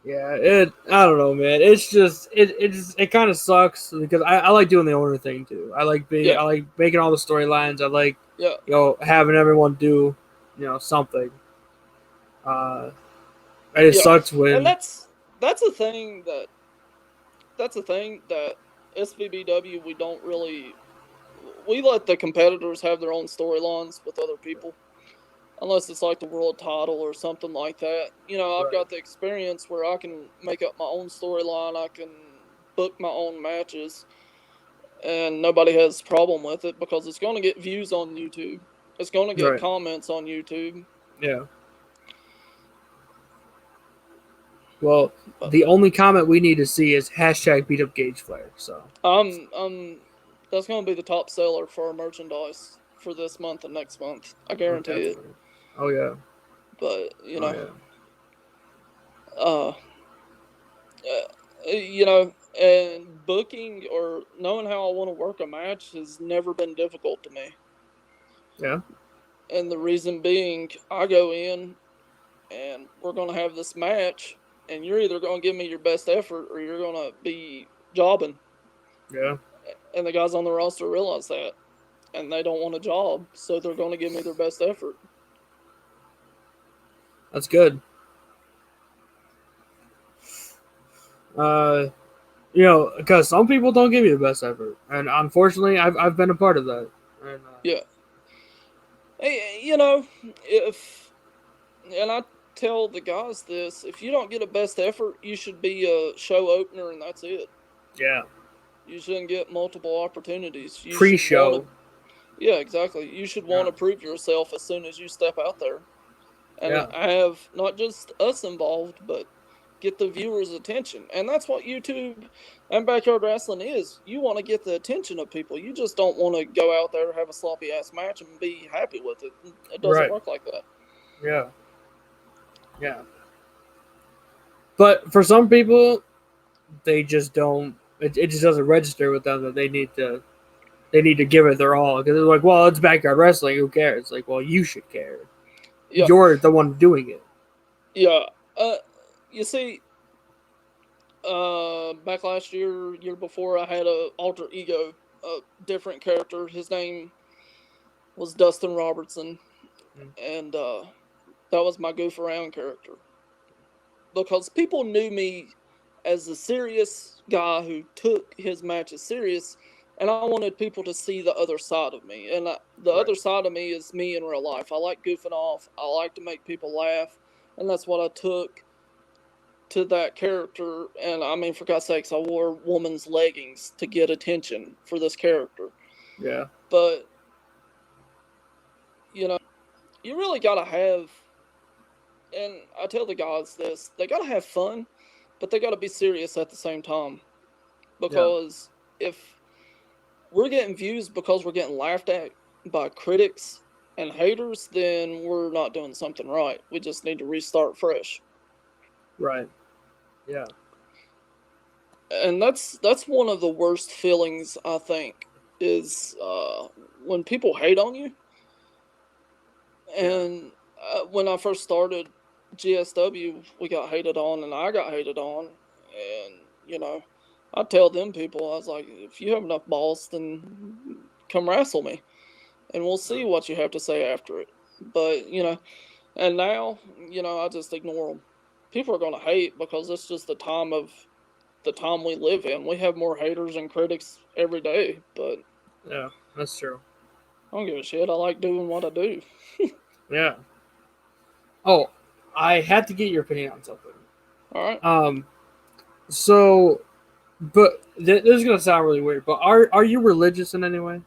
Yeah, I don't know, man. It's just it kind of sucks because I like doing the owner thing too. I like I like making all the storylines. I like you know, having everyone do, you know, something. It sucks when, and that's a thing that SVBW we let the competitors have their own storylines with other people. Unless it's like the world title or something like that. You know, I've got the experience where I can make up my own storyline. I can book my own matches. And nobody has a problem with it because it's going to get views on YouTube. It's going to get comments on YouTube. Yeah. Well, the only comment we need to see is # beat up Paige Flair. So that's going to be the top seller for our merchandise. for this month and next month. I guarantee it. Oh yeah. But you know, and booking or knowing how I want to work a match has never been difficult to me. Yeah. And the reason being, I go in and we're going to have this match, and you're either going to give me your best effort or you're going to be jobbing. Yeah. And the guys on the roster realize that, and they don't want a job, so they're going to give me their best effort. That's good. You know, because some people don't give you the best effort, and unfortunately, I've been a part of that. And, yeah. Hey, you know, and I tell the guys this: if you don't get a best effort, you should be a show opener, and that's it. Yeah. You shouldn't get multiple opportunities. You Pre-show. Yeah, exactly. You should want to prove yourself as soon as you step out there. And have not just us involved, but get the viewers' attention. And that's what YouTube and Backyard Wrestling is. You want to get the attention of people. You just don't want to go out there, have a sloppy-ass match, and be happy with it. It doesn't work like that. Yeah. Yeah. But for some people, they just don't. It just doesn't register with them that they need to give it their all, because they're like, well, it's Backyard Wrestling. Who cares? It's like, well, you should care. Yeah. You're the one doing it. Yeah. You see, back last year before, I had a alter ego, a different character. His name was Dustin Robertson, and that was my goof around character. Because people knew me as a serious guy who took his matches serious, and I wanted people to see the other side of me. And the other side of me is me in real life. I like goofing off. I like to make people laugh. And that's what I took to that character. And I mean, for God's sakes, I wore woman's leggings to get attention for this character. Yeah. But, you know, you really got to have, and I tell the guys this, they got to have fun, but they got to be serious at the same time. Because if we're getting views because we're getting laughed at by critics and haters, then we're not doing something right. We just need to restart fresh. Right. Yeah. And that's one of the worst feelings, I think, is when people hate on you. And when I first started GSW, we got hated on, and I got hated on. And, you know, I tell them people, I was like, if you have enough balls, then come wrestle me, and we'll see what you have to say after it. But, you know, and now, you know, I just ignore them. People are going to hate because it's just the time we live in. We have more haters and critics every day, but yeah, that's true. I don't give a shit. I like doing what I do. Yeah. Oh, I had to get your opinion on something. All right. So, but this is gonna sound really weird, but are you religious in any way?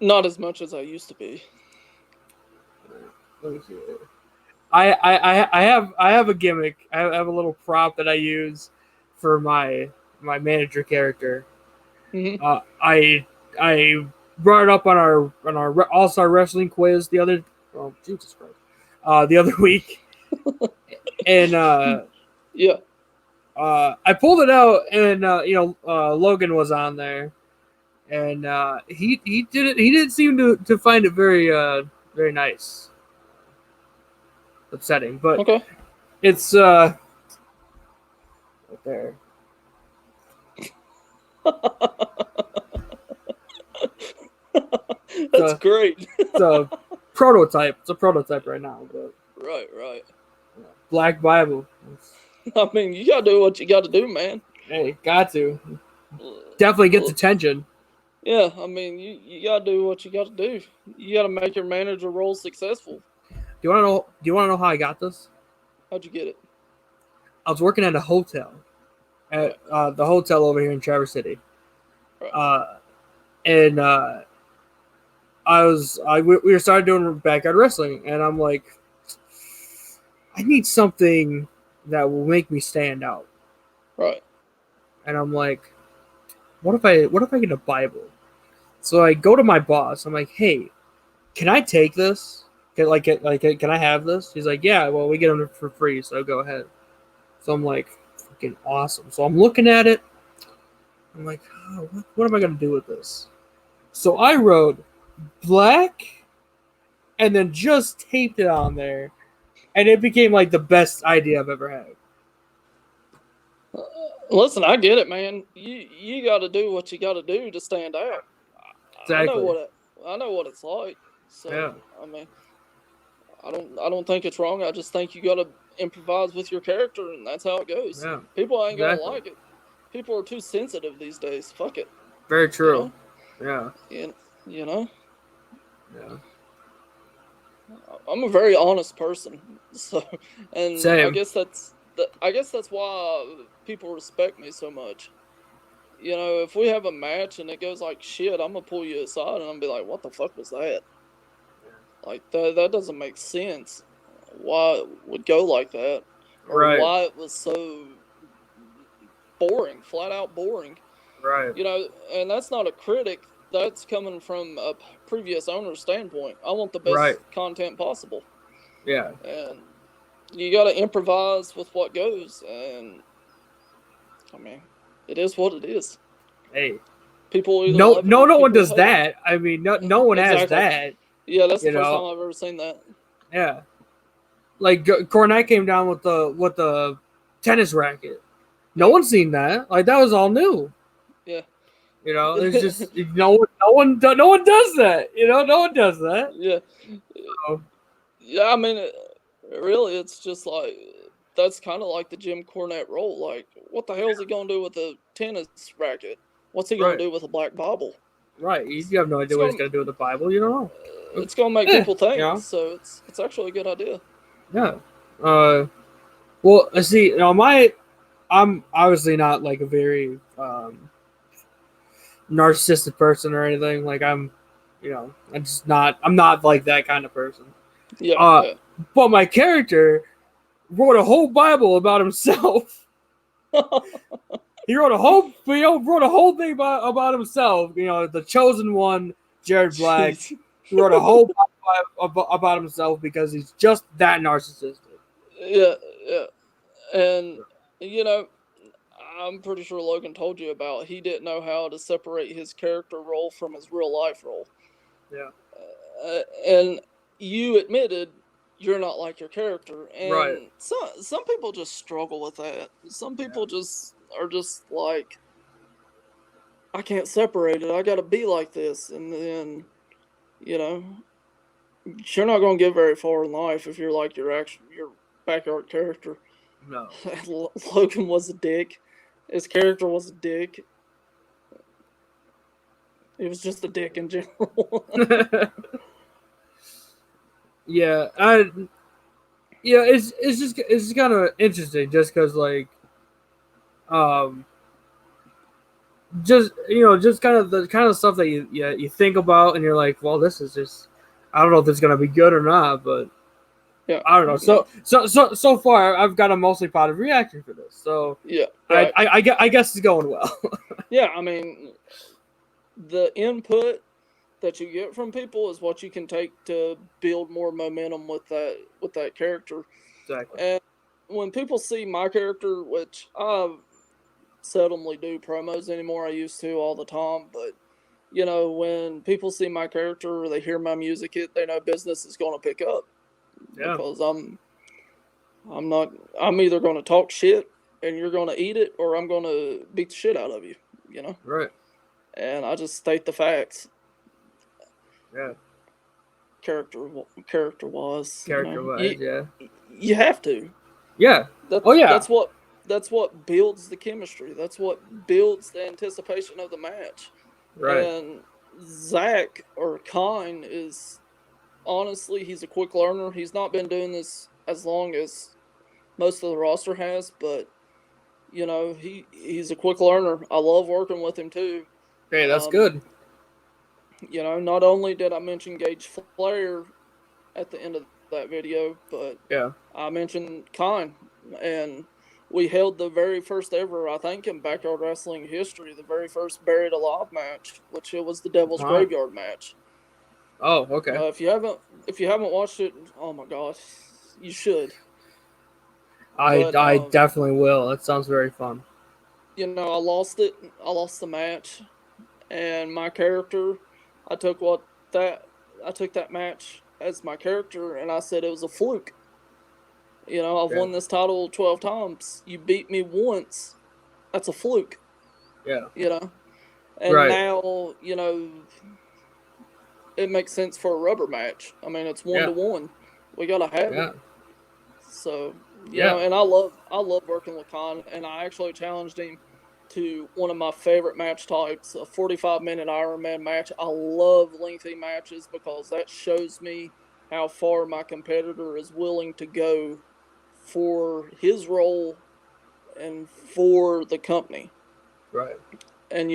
Not as much as I used to be. Let me see. I have a gimmick. I have a little prop that I use for my manager character. Mm-hmm. I brought it up on our All-Star Wrestling quiz the other week, and yeah. I pulled it out, and Logan was on there, and he didn't seem to find it very nice. Upsetting, but okay. It's right there. That's great. It's a prototype. It's a prototype right now. But, right. Black Bible. I mean, you gotta do what you gotta do, man. Hey, got to. Definitely gets attention. Yeah, I mean, you gotta do what you gotta do. You gotta make your manager role successful. Do you want to know how I got this? How'd you get it? I was working at a hotel, at the hotel over here in Traverse City, right. And we were started doing backyard wrestling, and I'm like, I need something that will make me stand out, right? And I'm like, what if I get a Bible? So I go to my boss. I'm like, hey, can I take this? Can I have this? He's like, yeah. Well, we get them for free, so go ahead. So I'm like, fucking awesome. So I'm looking at it. I'm like, oh, what am I gonna do with this? So I wrote black, and then just taped it on there, and it became like the best idea I've ever had. Listen, I get it, man. You got to do what you got to do to stand out. Exactly. I know what it's like. So Yeah. I mean, I don't think it's wrong. I just think you got to improvise with your character, and that's how it goes. Yeah. People ain't Exactly. gonna like it. People are too sensitive these days. Fuck it. Very true. You know? Yeah. You know. Yeah. I'm a very honest person, so and Same. I guess that's why people respect me so much. You know, if we have a match and it goes like shit, I'm gonna pull you aside and I'm gonna be like, "What the fuck was that? Like that doesn't make sense. Why it would go like that, or Right. why it was so boring, flat out boring." Right. You know, and that's not a critic. That's coming from a previous owner's standpoint. I want the best content possible. Yeah. And you got to improvise with what goes. And I mean, it is what it is. Hey. People either no love it no or no one people does hate that. it. I mean, no one has that. Yeah, that's the you first know? time I've ever seen that. Yeah. Like Cornette came down with the tennis racket. No one's seen that. Like that was all new. Yeah. You know, it's just no one does that. You know, no one does that. Yeah. So, Yeah, I mean, really, it's just like that's kind of like the Jim Cornette role. Like, what the hell is he gonna do with a tennis racket? What's he gonna Right. do with a black Bible? right. You have no idea what he's gonna do with the Bible. You don't know. It's gonna make people think. You know? So it's actually a good idea. Yeah. Well, I see. You know, I'm obviously not like a very narcissistic person or anything. Like I'm not like that kind of person. Yeah. Yeah. But my character wrote a whole Bible about himself. He wrote a whole thing about himself. You know, the chosen one, Jared Black. Jeez. He wrote a whole Bible about himself because he's just that narcissistic. Yeah. Yeah. And you know, I'm pretty sure Logan told you about he didn't know how to separate his character role from his real life role. Yeah. And you admitted you're not like your character, and Right. some people just struggle with that. Some people just are just like, I can't separate it. I got to be like this, and then you know, you're not going to get very far in life if you're like your backyard character. No. Logan was a dick. His character was a dick. He was just a dick in general. Yeah, it's just kind of interesting just because like just kind of the stuff that you think about and you're like, well, this is just, I don't know if it's gonna be good or not, but yeah, I don't know. So far I've got a mostly positive reaction for this, so yeah, right. I guess it's going well. Yeah, I mean, the input that you get from people is what you can take to build more momentum with that character. Exactly. And when people see my character, which I seldomly do promos anymore, I used to all the time, but you know, when people see my character or they hear my music hit, they know business is going to pick up. Yeah. Because I'm either going to talk shit and you're going to eat it, or I'm going to beat the shit out of you, you know? Right. And I just state the facts. Yeah. Character wise. Character-wise, yeah. You have to. Yeah. That's what builds the chemistry. That's what builds the anticipation of the match. Right. And Zach or Kahn is honestly, he's a quick learner. He's not been doing this as long as most of the roster has, but you know, he's a quick learner. I love working with him too. Hey, that's good. You know, not only did I mention Paige Flair at the end of that video, but yeah, I mentioned Kahn, and we held the very first ever, I think, in backyard wrestling history, the very first Buried Alive match, which it was the Devil's Wow. Graveyard match. Oh, okay. If you haven't watched it, oh my god, you should. I definitely will. That sounds very fun. I lost it. I lost the match, and my character, I took that match as my character, and I said it was a fluke. I've won this title 12 times. You beat me once. That's a fluke. Yeah. And right. now, it makes sense for a rubber match. I mean, it's 1-to-1. We gotta have it. So, and I love working with Kahn, and I actually challenged him to one of my favorite match types, a 45-minute Ironman match. I love lengthy matches because that shows me how far my competitor is willing to go for his role and for the company. Right. And,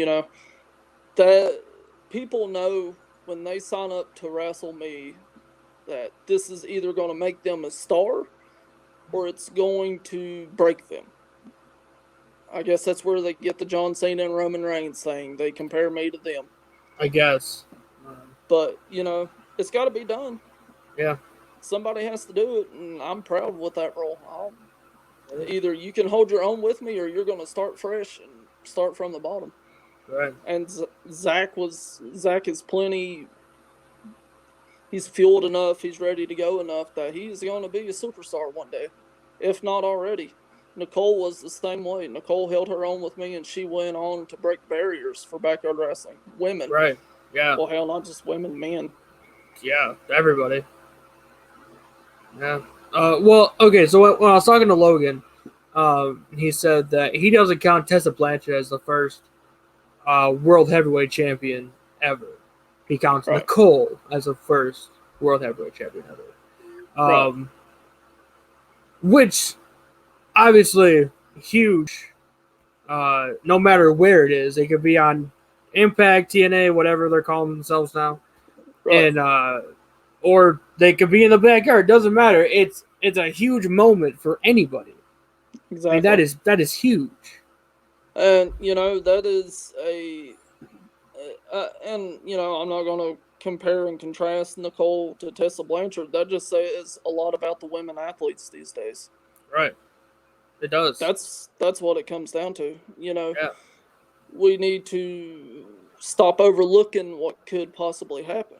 that people know when they sign up to wrestle me that this is either going to make them a star or it's going to break them. I guess that's where they get the John Cena and Roman Reigns thing. They compare me to them. I guess. But, it's got to be done. Yeah. Somebody has to do it, and I'm proud with that role. Either you can hold your own with me or you're going to start fresh and start from the bottom. Right. And Zach is plenty. He's fueled enough. He's ready to go enough that he's going to be a superstar one day, if not already. Nicole was the same way. Nicole held her own with me, and she went on to break barriers for backyard wrestling. Women. Right. Yeah. Well, hell, not just women, men. Yeah, everybody. Yeah. Well, okay, so when I was talking to Logan, he said that he doesn't count Tessa Blanchard as the first world heavyweight champion ever. He counts Nicole as the first world heavyweight champion ever. Which, obviously, huge. No matter where it is. It could be on Impact, TNA, whatever they're calling themselves now. Right. And or they could be in the backyard. Doesn't matter. It's a huge moment for anybody. Exactly. I mean, that is huge. And that is and I'm not going to compare and contrast Nicole to Tessa Blanchard. That just says a lot about the women athletes these days. Right. It does. That's what it comes down to. Yeah. We need to stop overlooking what could possibly happen.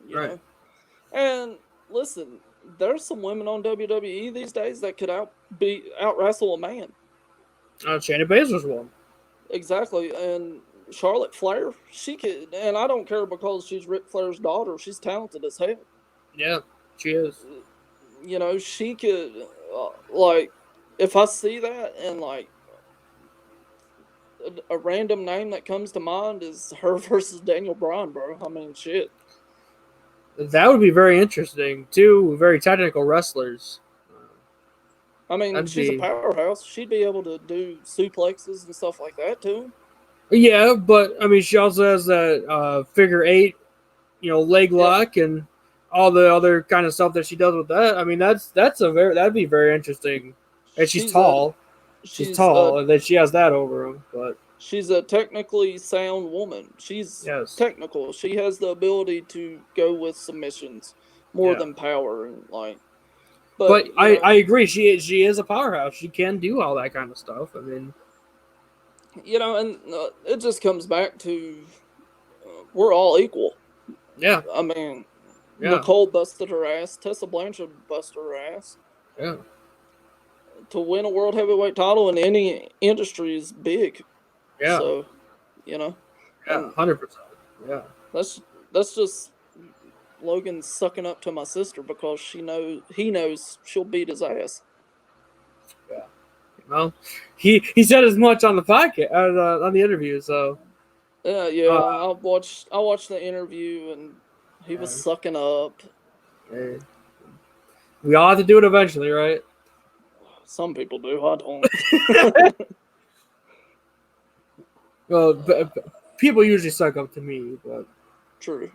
You know? And listen, there's some women on WWE these days that could out wrestle a man. Shayna Baszler's one. Exactly, and Charlotte Flair, she could, and I don't care because she's Ric Flair's daughter. She's talented as hell. Yeah, she is. She could, like, if I see that and like a random name that comes to mind is her versus Daniel Bryan, bro. I mean, shit. That would be very interesting. Two very technical wrestlers. I mean, she's a powerhouse. She'd be able to do suplexes and stuff like that too. Yeah, but I mean, she also has that figure eight, leg lock and all the other kind of stuff that she does with that. I mean, that'd be very interesting. And she's tall. She's tall, and then she has that over him. But she's a technically sound woman. She's technical. She has the ability to go with submissions more than power and like. But I agree. She is a powerhouse. She can do all that kind of stuff. I mean, and it just comes back to we're all equal. Yeah. I mean, Nicole busted her ass. Tessa Blanchard busted her ass. Yeah. To win a world heavyweight title in any industry is big. Yeah. So, Yeah, 100%. Yeah. That's just Logan sucking up to my sister because he knows she'll beat his ass. Yeah. Well, he said as much on the podcast on the interview. So. Yeah. I watched the interview and he was sucking up. Hey. We all have to do it eventually, right? Some people do. I don't. Well, people usually suck up to me, but true.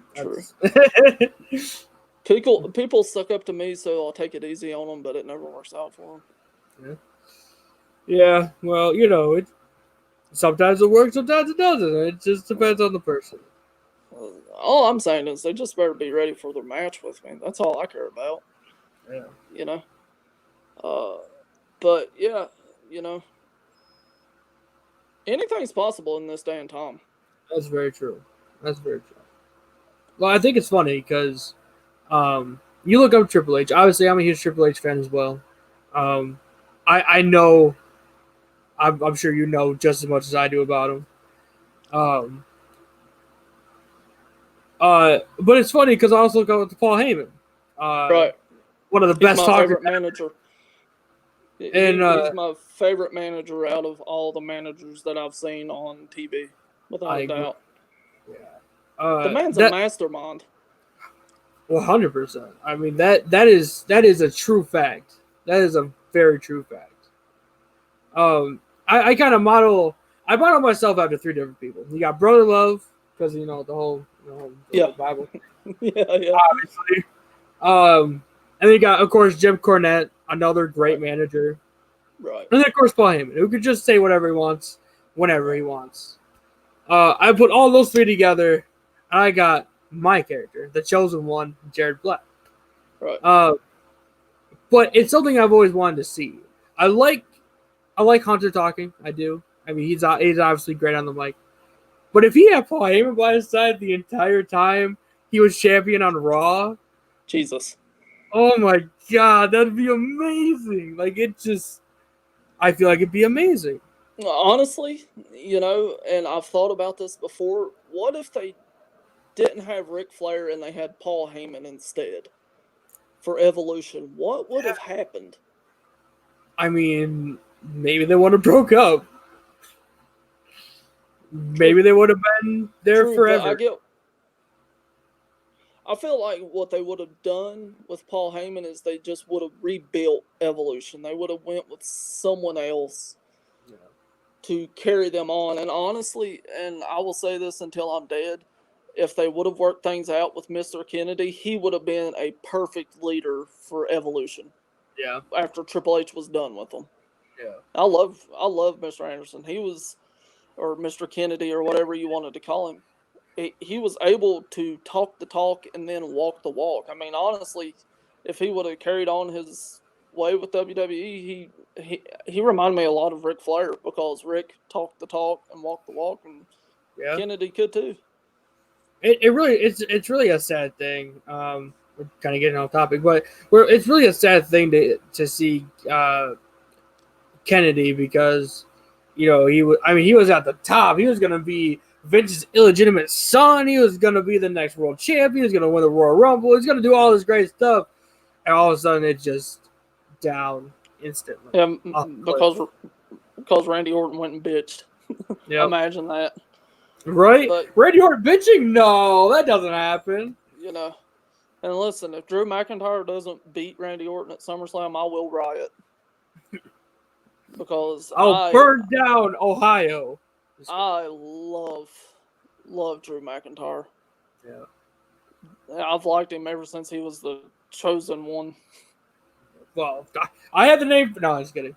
People suck up to me, so I'll take it easy on them, but it never works out for them. Yeah, well, it sometimes it works, sometimes it doesn't. It just depends on the person. All I'm saying is they just better be ready for their match with me. That's all I care about. Yeah, You know. But yeah, you know, anything's possible in this day and time. that's very true. That's very true. Well, I think it's funny because you look up Triple H. Obviously, I'm a huge Triple H fan as well. Um, I know, I'm sure you know just as much as I do about him. Um, but it's funny because I also look up to Paul Heyman, uh, Right. one of the He's best my talkers. favorite manager. And He's my favorite manager out of all the managers that I've seen on TV, without I a agree. doubt. Yeah. The man's a That mastermind. 100%. I mean that is a true fact. That is a very true fact. I kind of model myself after three different people. You got Brother Love because the whole Yeah. Bible, Yeah. obviously. And then you got of course Jim Cornette, another great Right. manager, Right. and then of course Paul Heyman, who could just say whatever he wants, whenever he wants. I put all those three together, and I got my character, the chosen one, Jared Black. Right. But it's something I've always wanted to see. I like Hunter talking. I do. I mean, he's obviously great on the mic. But if he had Paul Heyman by his side the entire time he was champion on Raw, Jesus. oh my god, that'd be amazing. I feel like it'd be amazing. Honestly, and I've thought about this before. What if they didn't have Ric Flair and they had Paul Heyman instead for Evolution? What would have happened? I mean, maybe they would have broke up. True. Maybe they would have been there True, but forever. I feel like what they would have done with Paul Heyman is they just would have rebuilt Evolution. They would have went with someone else to carry them on. And honestly, and I will say this until I'm dead, if they would have worked things out with Mr. Kennedy, he would have been a perfect leader for Evolution. Yeah. After Triple H was done with them. Yeah. I love Mr. Anderson. He was, or Mr. Kennedy, or whatever you wanted to call him. He was able to talk the talk and then walk the walk. I mean, honestly, if he would have carried on his way with WWE, he reminded me a lot of Ric Flair, because Rick talked the talk and walked the walk, and Yeah. Kennedy could too. It's really a sad thing. We're kind of getting off topic, but it's really a sad thing to see Kennedy, because he was at the top. He was going to be Vince's illegitimate son. He was going to be the next world champion. He was going to win the Royal Rumble. He's going to do all this great stuff, and all of a sudden it's just down instantly. Yeah, because Randy Orton went and bitched. Yep. Imagine that. Right? But Randy Orton bitching? No, that doesn't happen. And listen, if Drew McIntyre doesn't beat Randy Orton at SummerSlam, I will riot. Because I'll burn down Ohio. I love Drew McIntyre. Yeah. I've liked him ever since he was the chosen one. Well, I had the name. No, I'm just kidding.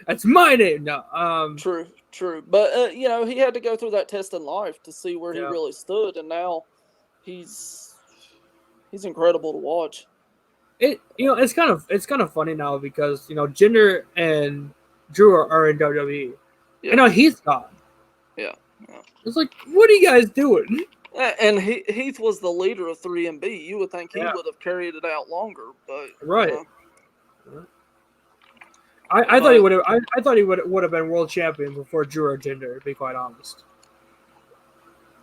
That's my name. No. True. But he had to go through that test in life to see where he really stood, and now he's incredible to watch. It's kind of funny now because Jinder and Drew are in WWE. Yeah. He's gone. Yeah. It's like, what are you guys doing? And Heath was the leader of 3MB. You would think he would have carried it out longer, but right. I thought he would have. I thought he would have been world champion before Drew or Jinder, to be quite honest.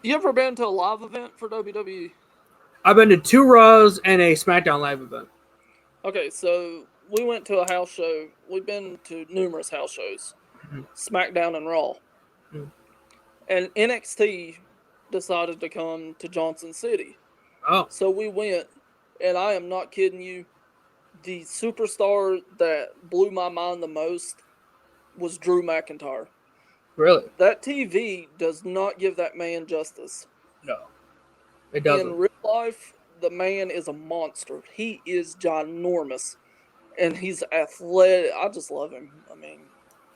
You ever been to a live event for WWE? I've been to 2 Raws and a SmackDown live event. Okay, so we went to a house show. We've been to numerous house shows, SmackDown and Raw. And NXT decided to come to Johnson City. Oh. So we went, and I am not kidding you, the superstar that blew my mind the most was Drew McIntyre. Really? That TV does not give that man justice. No, it doesn't. In real life, the man is a monster. He is ginormous. and he's athletic. I just love him. I mean,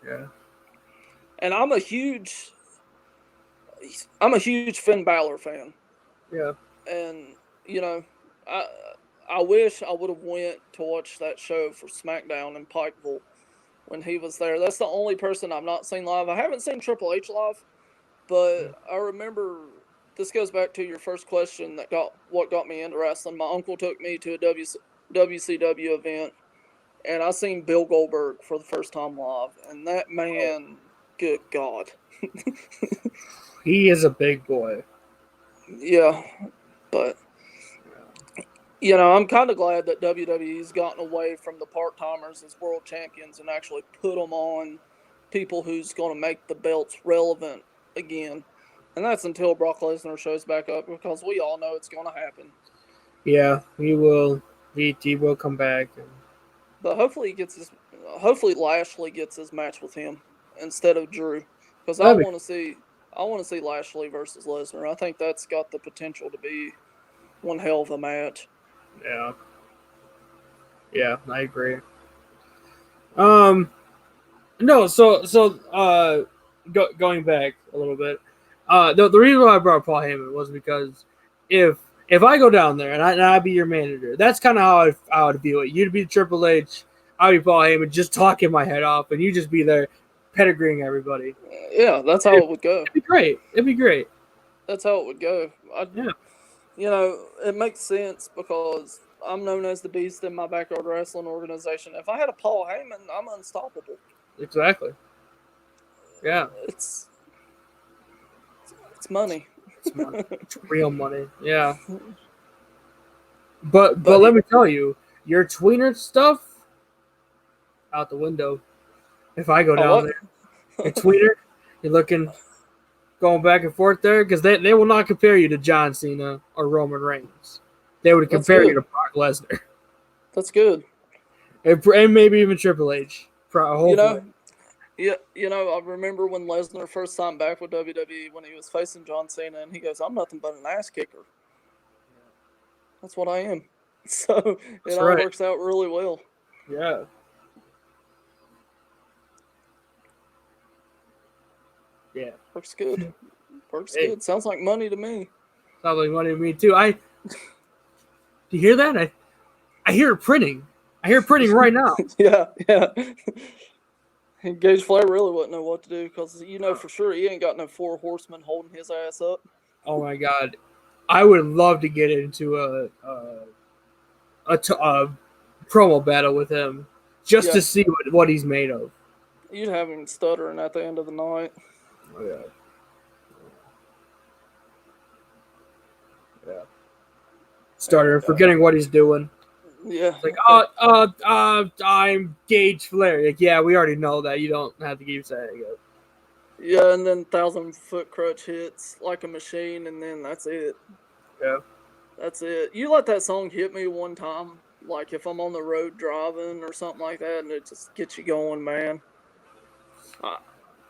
Yeah. And I'm a huge Finn Balor fan. Yeah. And I I wish I would have went to watch that show for SmackDown in Pikeville when he was there. That's the only person I've not seen live. I haven't seen Triple H live, but I remember this goes back to your first question that got me into wrestling. My uncle took me to a WCW event, and I seen Bill Goldberg for the first time live, and that man, good God. He is a big boy. Yeah, but I'm kind of glad that WWE's gotten away from the part-timers as world champions and actually put them on people who's going to make the belts relevant again. And that's until Brock Lesnar shows back up, because we all know it's going to happen. Yeah, he will. He will come back. But hopefully Lashley gets his match with him instead of Drew, because I want to see Lashley versus Lesnar. I think that's got the potential to be one hell of a match. Yeah. Yeah, I agree. No, going back a little bit, the reason why I brought Paul Heyman was because if I go down there and I'd be your manager, that's kind of how I would view it. You'd be Triple H, I'd be Paul Heyman, just talking my head off, and you just be there pedigreeing everybody. Yeah, that's how it would go. It'd be great. That's how it would go. Yeah. It makes sense because I'm known as the Beast in my backyard wrestling organization. If I had a Paul Heyman, I'm unstoppable. Exactly. Yeah. It's money. It's money. It's real money. Yeah. But let me tell you, your tweener stuff out the window. If I go down there, your tweener, you're going back and forth there, because they will not compare you to John Cena or Roman Reigns. They would compare you to Brock Lesnar. That's good. And maybe even Triple H. Hopefully. I remember when Lesnar first signed back with WWE when he was facing John Cena, and he goes, "I'm nothing but an ass kicker." That's what I am. So it all works out really well. Yeah. Yeah. Works good. Good. Sounds like money to me. Sounds like money to me too. Do you hear that? I hear it printing. I hear it printing right now. Yeah. Paige Flair really wouldn't know what to do, because for sure he ain't got no 4 horsemen holding his ass up. Oh my God, I would love to get into a promo battle with him just to see what he's made of. You'd have him stuttering at the end of the night. Oh yeah. Yeah. Stuttering, forgetting what he's doing. Yeah. It's like, I'm Paige Flair. Like, yeah, we already know that. You don't have to keep saying it. Yeah, and then 1,000-foot crutch hits like a machine, and then that's it. Yeah. That's it. You let that song hit me one time, like if I'm on the road driving or something like that, and it just gets you going, man.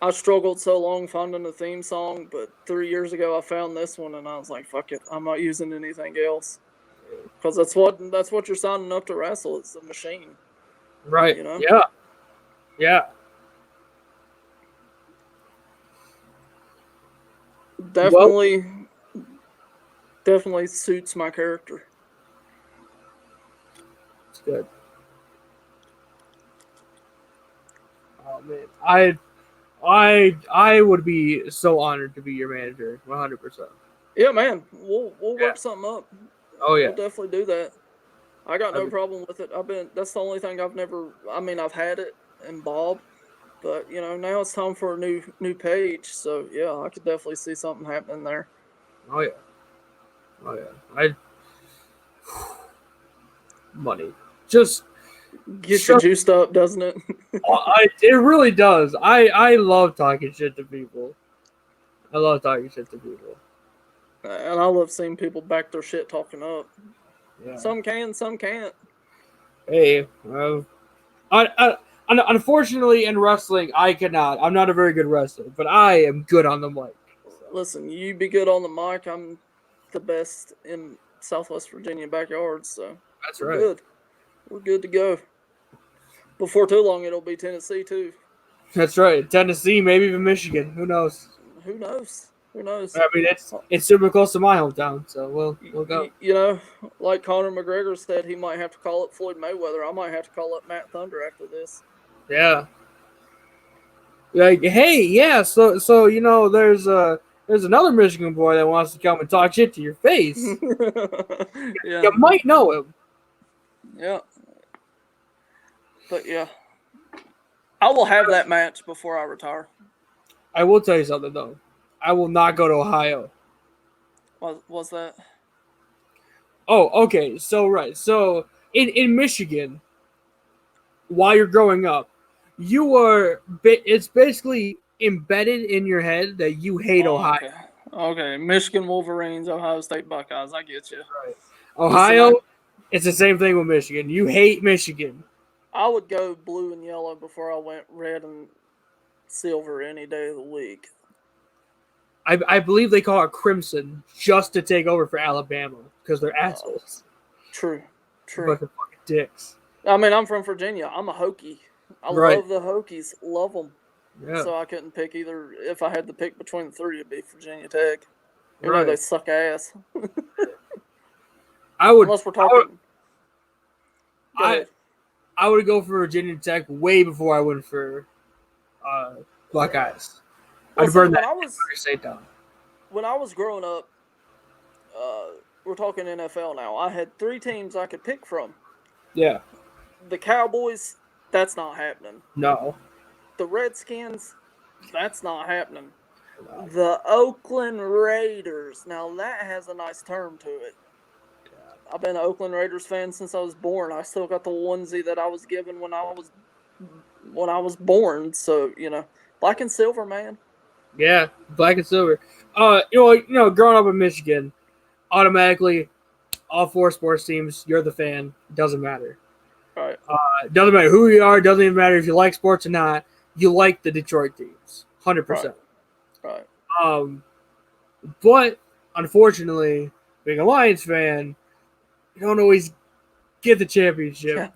I struggled so long finding a theme song, but 3 years ago I found this one, and I was like, fuck it, I'm not using anything else. Because that's what you're signing up to wrestle. It's a machine. Right. Yeah. Definitely suits my character. It's good. Oh man, I would be so honored to be your manager, 100%. Yeah, man, we'll work something up. Oh yeah, we'll definitely do that. I got no problem with it. That's the only thing I've had it in Bob, but now it's time for a new page. So yeah, I could definitely see something happening there. Oh yeah. Money just gets you juiced up, doesn't it? It really does. I love talking shit to people. And I love seeing people back their shit talking up. Yeah. Some can, some can't. Hey, unfortunately, in wrestling, I cannot. I'm not a very good wrestler, but I am good on the mic. So. Listen, you be good on the mic. I'm the best in Southwest Virginia backyards, so that's we're right. Good. We're good to go. Before too long, it'll be Tennessee too. That's right. Tennessee, maybe even Michigan. Who knows? Who knows? Who knows? I mean, it's super close to my hometown, so we'll go. You know, like Conor McGregor said, he might have to call up Floyd Mayweather. I might have to call up Matt Thunder after this. Yeah. Like, hey, yeah. So you know, there's another Michigan boy that wants to come and talk shit to your face. Yeah. You might know him. Yeah. But yeah, I will have that match before I retire. I will tell you something though. I will not go to Ohio. Was that? Oh, okay. So in Michigan, while you're growing up, it's basically embedded in your head that you hate Ohio. Okay. Michigan Wolverines, Ohio State Buckeyes. I get you. Right. Ohio, it's the same thing with Michigan. You hate Michigan. I would go blue and yellow before I went red and silver any day of the week. I believe they call it crimson just to take over for Alabama because they're assholes. True. Fucking dicks. I mean, I'm from Virginia. I'm a Hokie. I love the Hokies. Love them. Yeah. So I couldn't pick either. If I had to pick between the three, it'd be Virginia Tech. Even though they suck ass. Unless we're talking. I would go for Virginia Tech way before I went for Buckeyes. I'd burn that state down. When I was growing up, we're talking NFL now. I had 3 teams I could pick from. Yeah. The Cowboys, that's not happening. No. The Redskins, that's not happening. No. The Oakland Raiders, now that has a nice term to it. I've been an Oakland Raiders fan since I was born. I still got the onesie that I was given when I was born. So, you know, black and silver, man. Yeah, black and silver. You know, growing up in Michigan, automatically, all 4 sports teams, you're the fan. It doesn't matter. Right. Doesn't matter who you are. Doesn't even matter if you like sports or not. You like the Detroit teams, 100%. Right. But unfortunately, being a Lions fan, you don't always get the championship.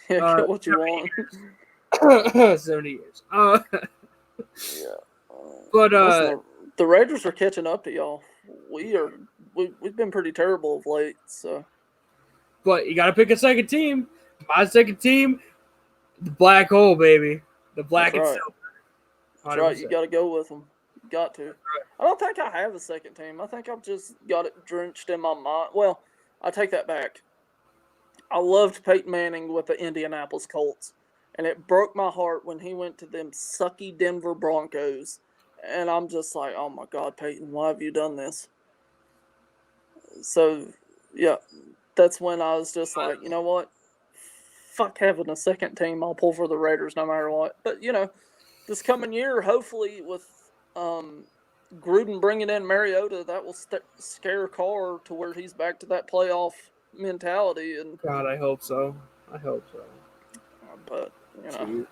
Yeah, get what you want. 70 years. Yeah. But the Raiders are catching up to y'all. We've been pretty terrible of late. So, but you got to pick a second team. My second team, the black hole, baby, the black and silver. That's right. You got to go with them. You got to. I don't think I have a second team. I think I've just got it drenched in my mind. Well, I take that back. I loved Peyton Manning with the Indianapolis Colts, and it broke my heart when he went to them sucky Denver Broncos. And I'm just like, oh my God, Peyton, why have you done this? So, yeah, that's when I was just like, you know what? Fuck having a second team. I'll pull for the Raiders no matter what. But, you know, this coming year, hopefully with Gruden bringing in Mariota, that will scare Carr to where he's back to that playoff mentality. And God, I hope so. But, you know.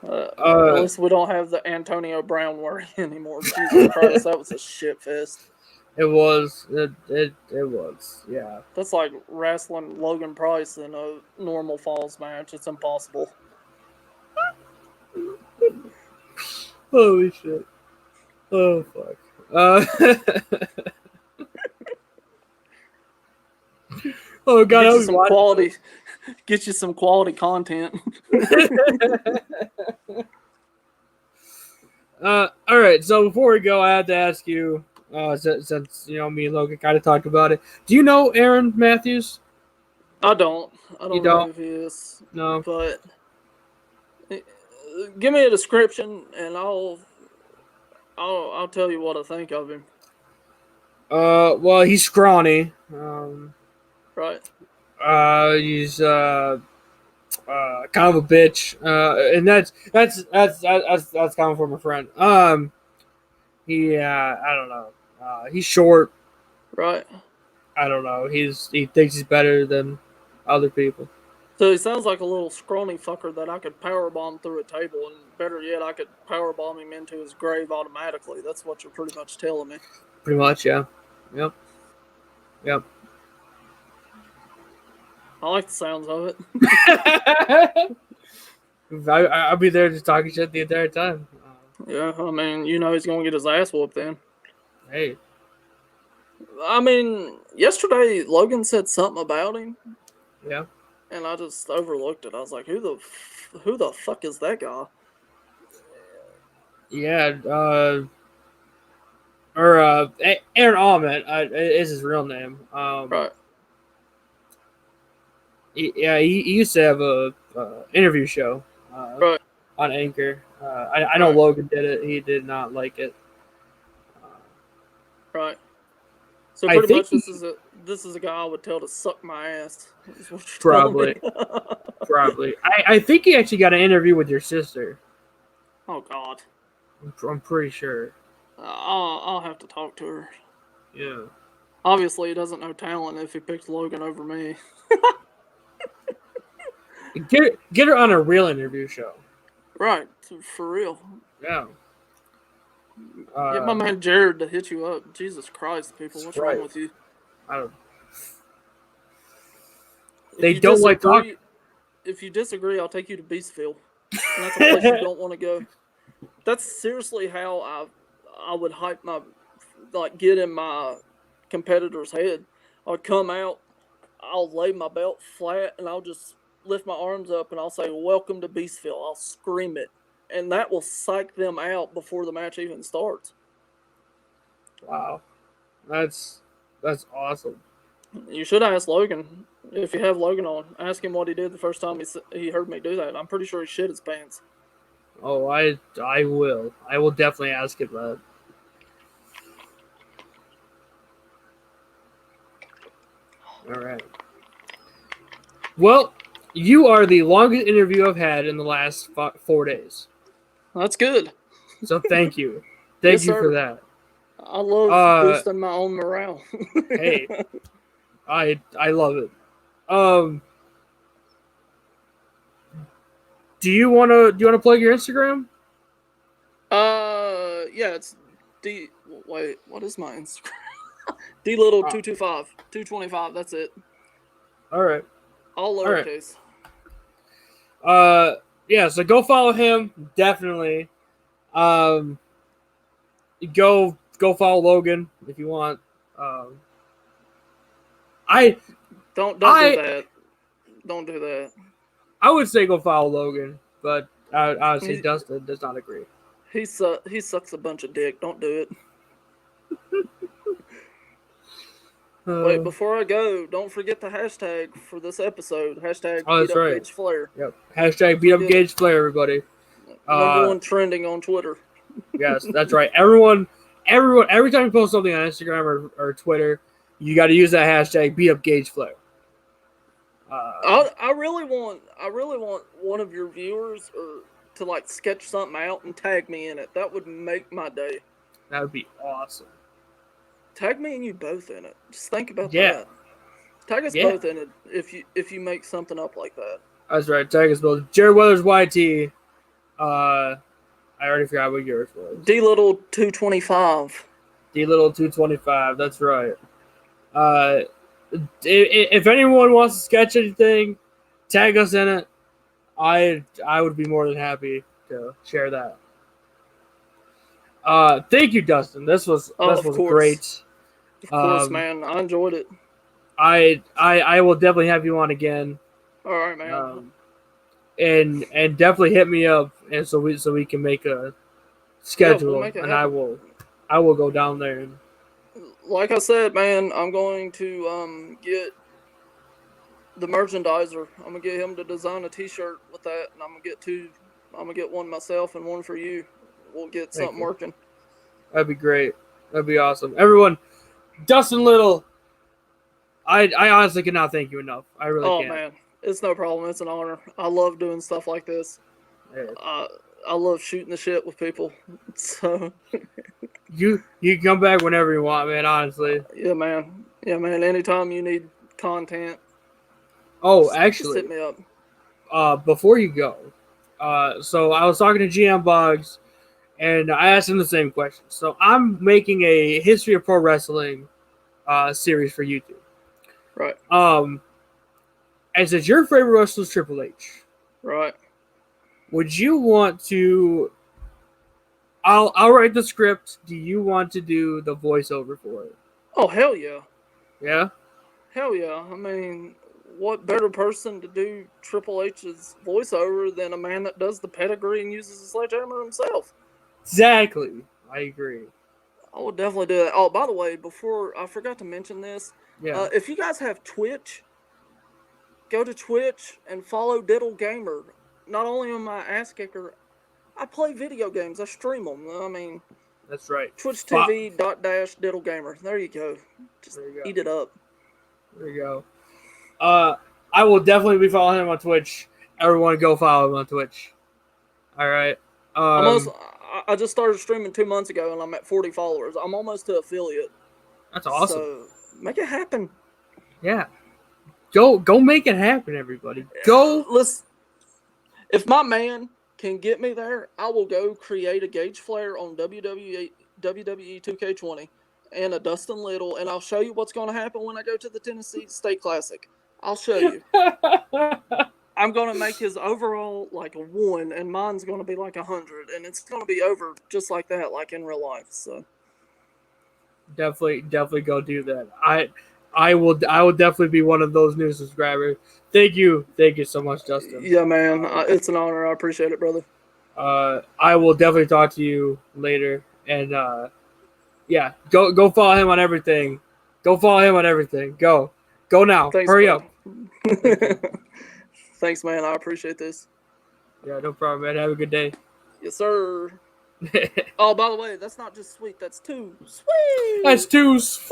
At least we don't have the Antonio Brown worry anymore. Jesus Christ, that was a shit fest. It was. It was. Yeah. That's like wrestling Logan Price in a normal Falls match. It's impossible. Holy shit. Oh, fuck. Oh, God. Get you some quality content. All right. So before we go, I have to ask you, since you know me and Logan kind of talked about it. Do you know Aaron Matthews? I don't know who he is. No. But give me a description, and I'll tell you what I think of him. Well, he's scrawny. Right. He's kind of a bitch. And that's coming from a friend. I don't know. He's short. Right. I don't know. He thinks he's better than other people. So he sounds like a little scrawny fucker that I could powerbomb through a table, and better yet, I could powerbomb him into his grave automatically. That's what you're pretty much telling me. Pretty much, yeah. Yep. I like the sounds of it. I'll be there just talking shit the entire time. Yeah, I mean, he's gonna get his ass whooped then. Hey. I mean, yesterday Logan said something about him. Yeah. And I just overlooked it. I was like, who the fuck is that guy? Yeah. Aaron Allman is his real name. Right. He used to have a interview show Right. on Anchor. I know Right. Logan did it. He did not like it. Right. So I pretty think much this is a guy I would tell to suck my ass. Is what you're Probably. telling me. Probably. I think he actually got an interview with your sister. Oh God. I'm pretty sure. I'll have to talk to her. Yeah. Obviously, he doesn't know talent if he picks Logan over me. Get her on a real interview show. Right. For real. Yeah. Get my man Jared to hit you up. Jesus Christ, people. What's wrong with you? I don't. They don't like talking. If you disagree, I'll take you to Beastville. And that's a place you don't want to go. That's seriously how I would hype get in my competitor's head. I'll come out, I'll lay my belt flat, and I'll just lift my arms up and I'll say, "Welcome to Beastville." I'll scream it. And that will psych them out before the match even starts. Wow. That's awesome. You should ask Logan. If you have Logan on, ask him what he did the first time he heard me do that. I'm pretty sure he shit his pants. Oh, I will. I will definitely ask him that. All right. Well, you are the longest interview I've had in the last 4 days. That's good. So thank you. Thank you for that. I love boosting my own morale. Hey, I love it. Do you wanna plug your Instagram? Yeah, it's D. Wait, what is my Instagram? D little 225 225. That's it. All right. All lowercase. Yeah. So go follow him. Definitely. Go follow Logan if you want. Don't do that. Don't do that. I would say go follow Logan, but honestly, Dustin does not agree. He sucks a bunch of dick. Don't do it. Wait, before I go, don't forget the hashtag for this episode. Hashtag beat up Paige Flair. Yep. Hashtag beat up Gage Flair, everybody. Number one trending on Twitter. Yes, that's right. Everyone, every time you post something on Instagram or Twitter, you got to use that hashtag beat up Gage Flair. I really want one of your viewers to sketch something out and tag me in it. That would make my day. That would be awesome. Tag me and you both in it. Just think about that. Tag us both in it if you make something up like that. That's right. Tag us both. Jared Weathers YT. I already forgot what yours was. D little 225. D little 225. That's right. If anyone wants to sketch anything, tag us in it. I would be more than happy to share that. Thank you, Dustin. This was great. Of course, man. I enjoyed it. I will definitely have you on again. All right, man. And definitely hit me up, and so we can make a schedule, and I will go down there. And like I said, man, I'm going to get the merchandiser. I'm gonna get him to design a T-shirt with that, and I'm gonna get one myself and one for you. We'll get something working. That'd be great. That'd be awesome. Everyone, Dustin Little, I honestly cannot thank you enough. I really can't. Oh, man. It's no problem. It's an honor. I love doing stuff like this. Yeah. I love shooting the shit with people. So you can come back whenever you want, man, honestly. Yeah, man. Anytime you need content. Oh, actually. Just hit me up. Before you go, so I was talking to GM Boggs, and I asked him the same question. So I'm making a history of pro wrestling series for YouTube. Right. And since your favorite wrestler is Triple H. Right. would you want to? I'll write the script. Do you want to do the voiceover for it? Oh, hell yeah. Yeah. Hell yeah. I mean, what better person to do Triple H's voiceover than a man that does the pedigree and uses a sledgehammer himself? Exactly. I agree. I would definitely do that. Oh, by the way, before I forgot to mention this, Yeah. if you guys have Twitch, go to Twitch and follow Diddle Gamer. Not only am I ass kicker, I play video games. I stream them. I mean, That's right. Twitch TV.dash-Diddle Gamer. There you go. Just There you go. eat it up. There you go. I will definitely be following him on Twitch. Everyone go follow him on Twitch. All right. I just started streaming 2 months ago, and I'm at 40 followers. I'm almost to affiliate. That's awesome. So make it happen. Yeah. Go make it happen, everybody. Go. Listen, if my man can get me there, I will go create a Paige Flair on WWE 2K20 and a Dustin Little, and I'll show you what's going to happen when I go to the Tennessee State Classic. I'll show you. I'm going to make his overall like a 1, and mine's going to be like 100, and it's going to be over just like that, like in real life. So Definitely go do that. I will definitely be one of those new subscribers. Thank you so much, Dustin. Yeah, man, it's an honor. I appreciate it, brother. I will definitely talk to you later, and yeah, go follow him on everything. Go follow him on everything. Go now. Thanks, hurry up. Thanks, man. I appreciate this. Yeah, no problem, man. Have a good day. Yes, sir. Oh, by the way, that's not just sweet. That's too sweet. That's too sweet.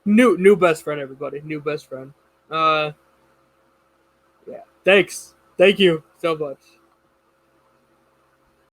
New best friend, everybody. New best friend. Yeah. Thank you so much.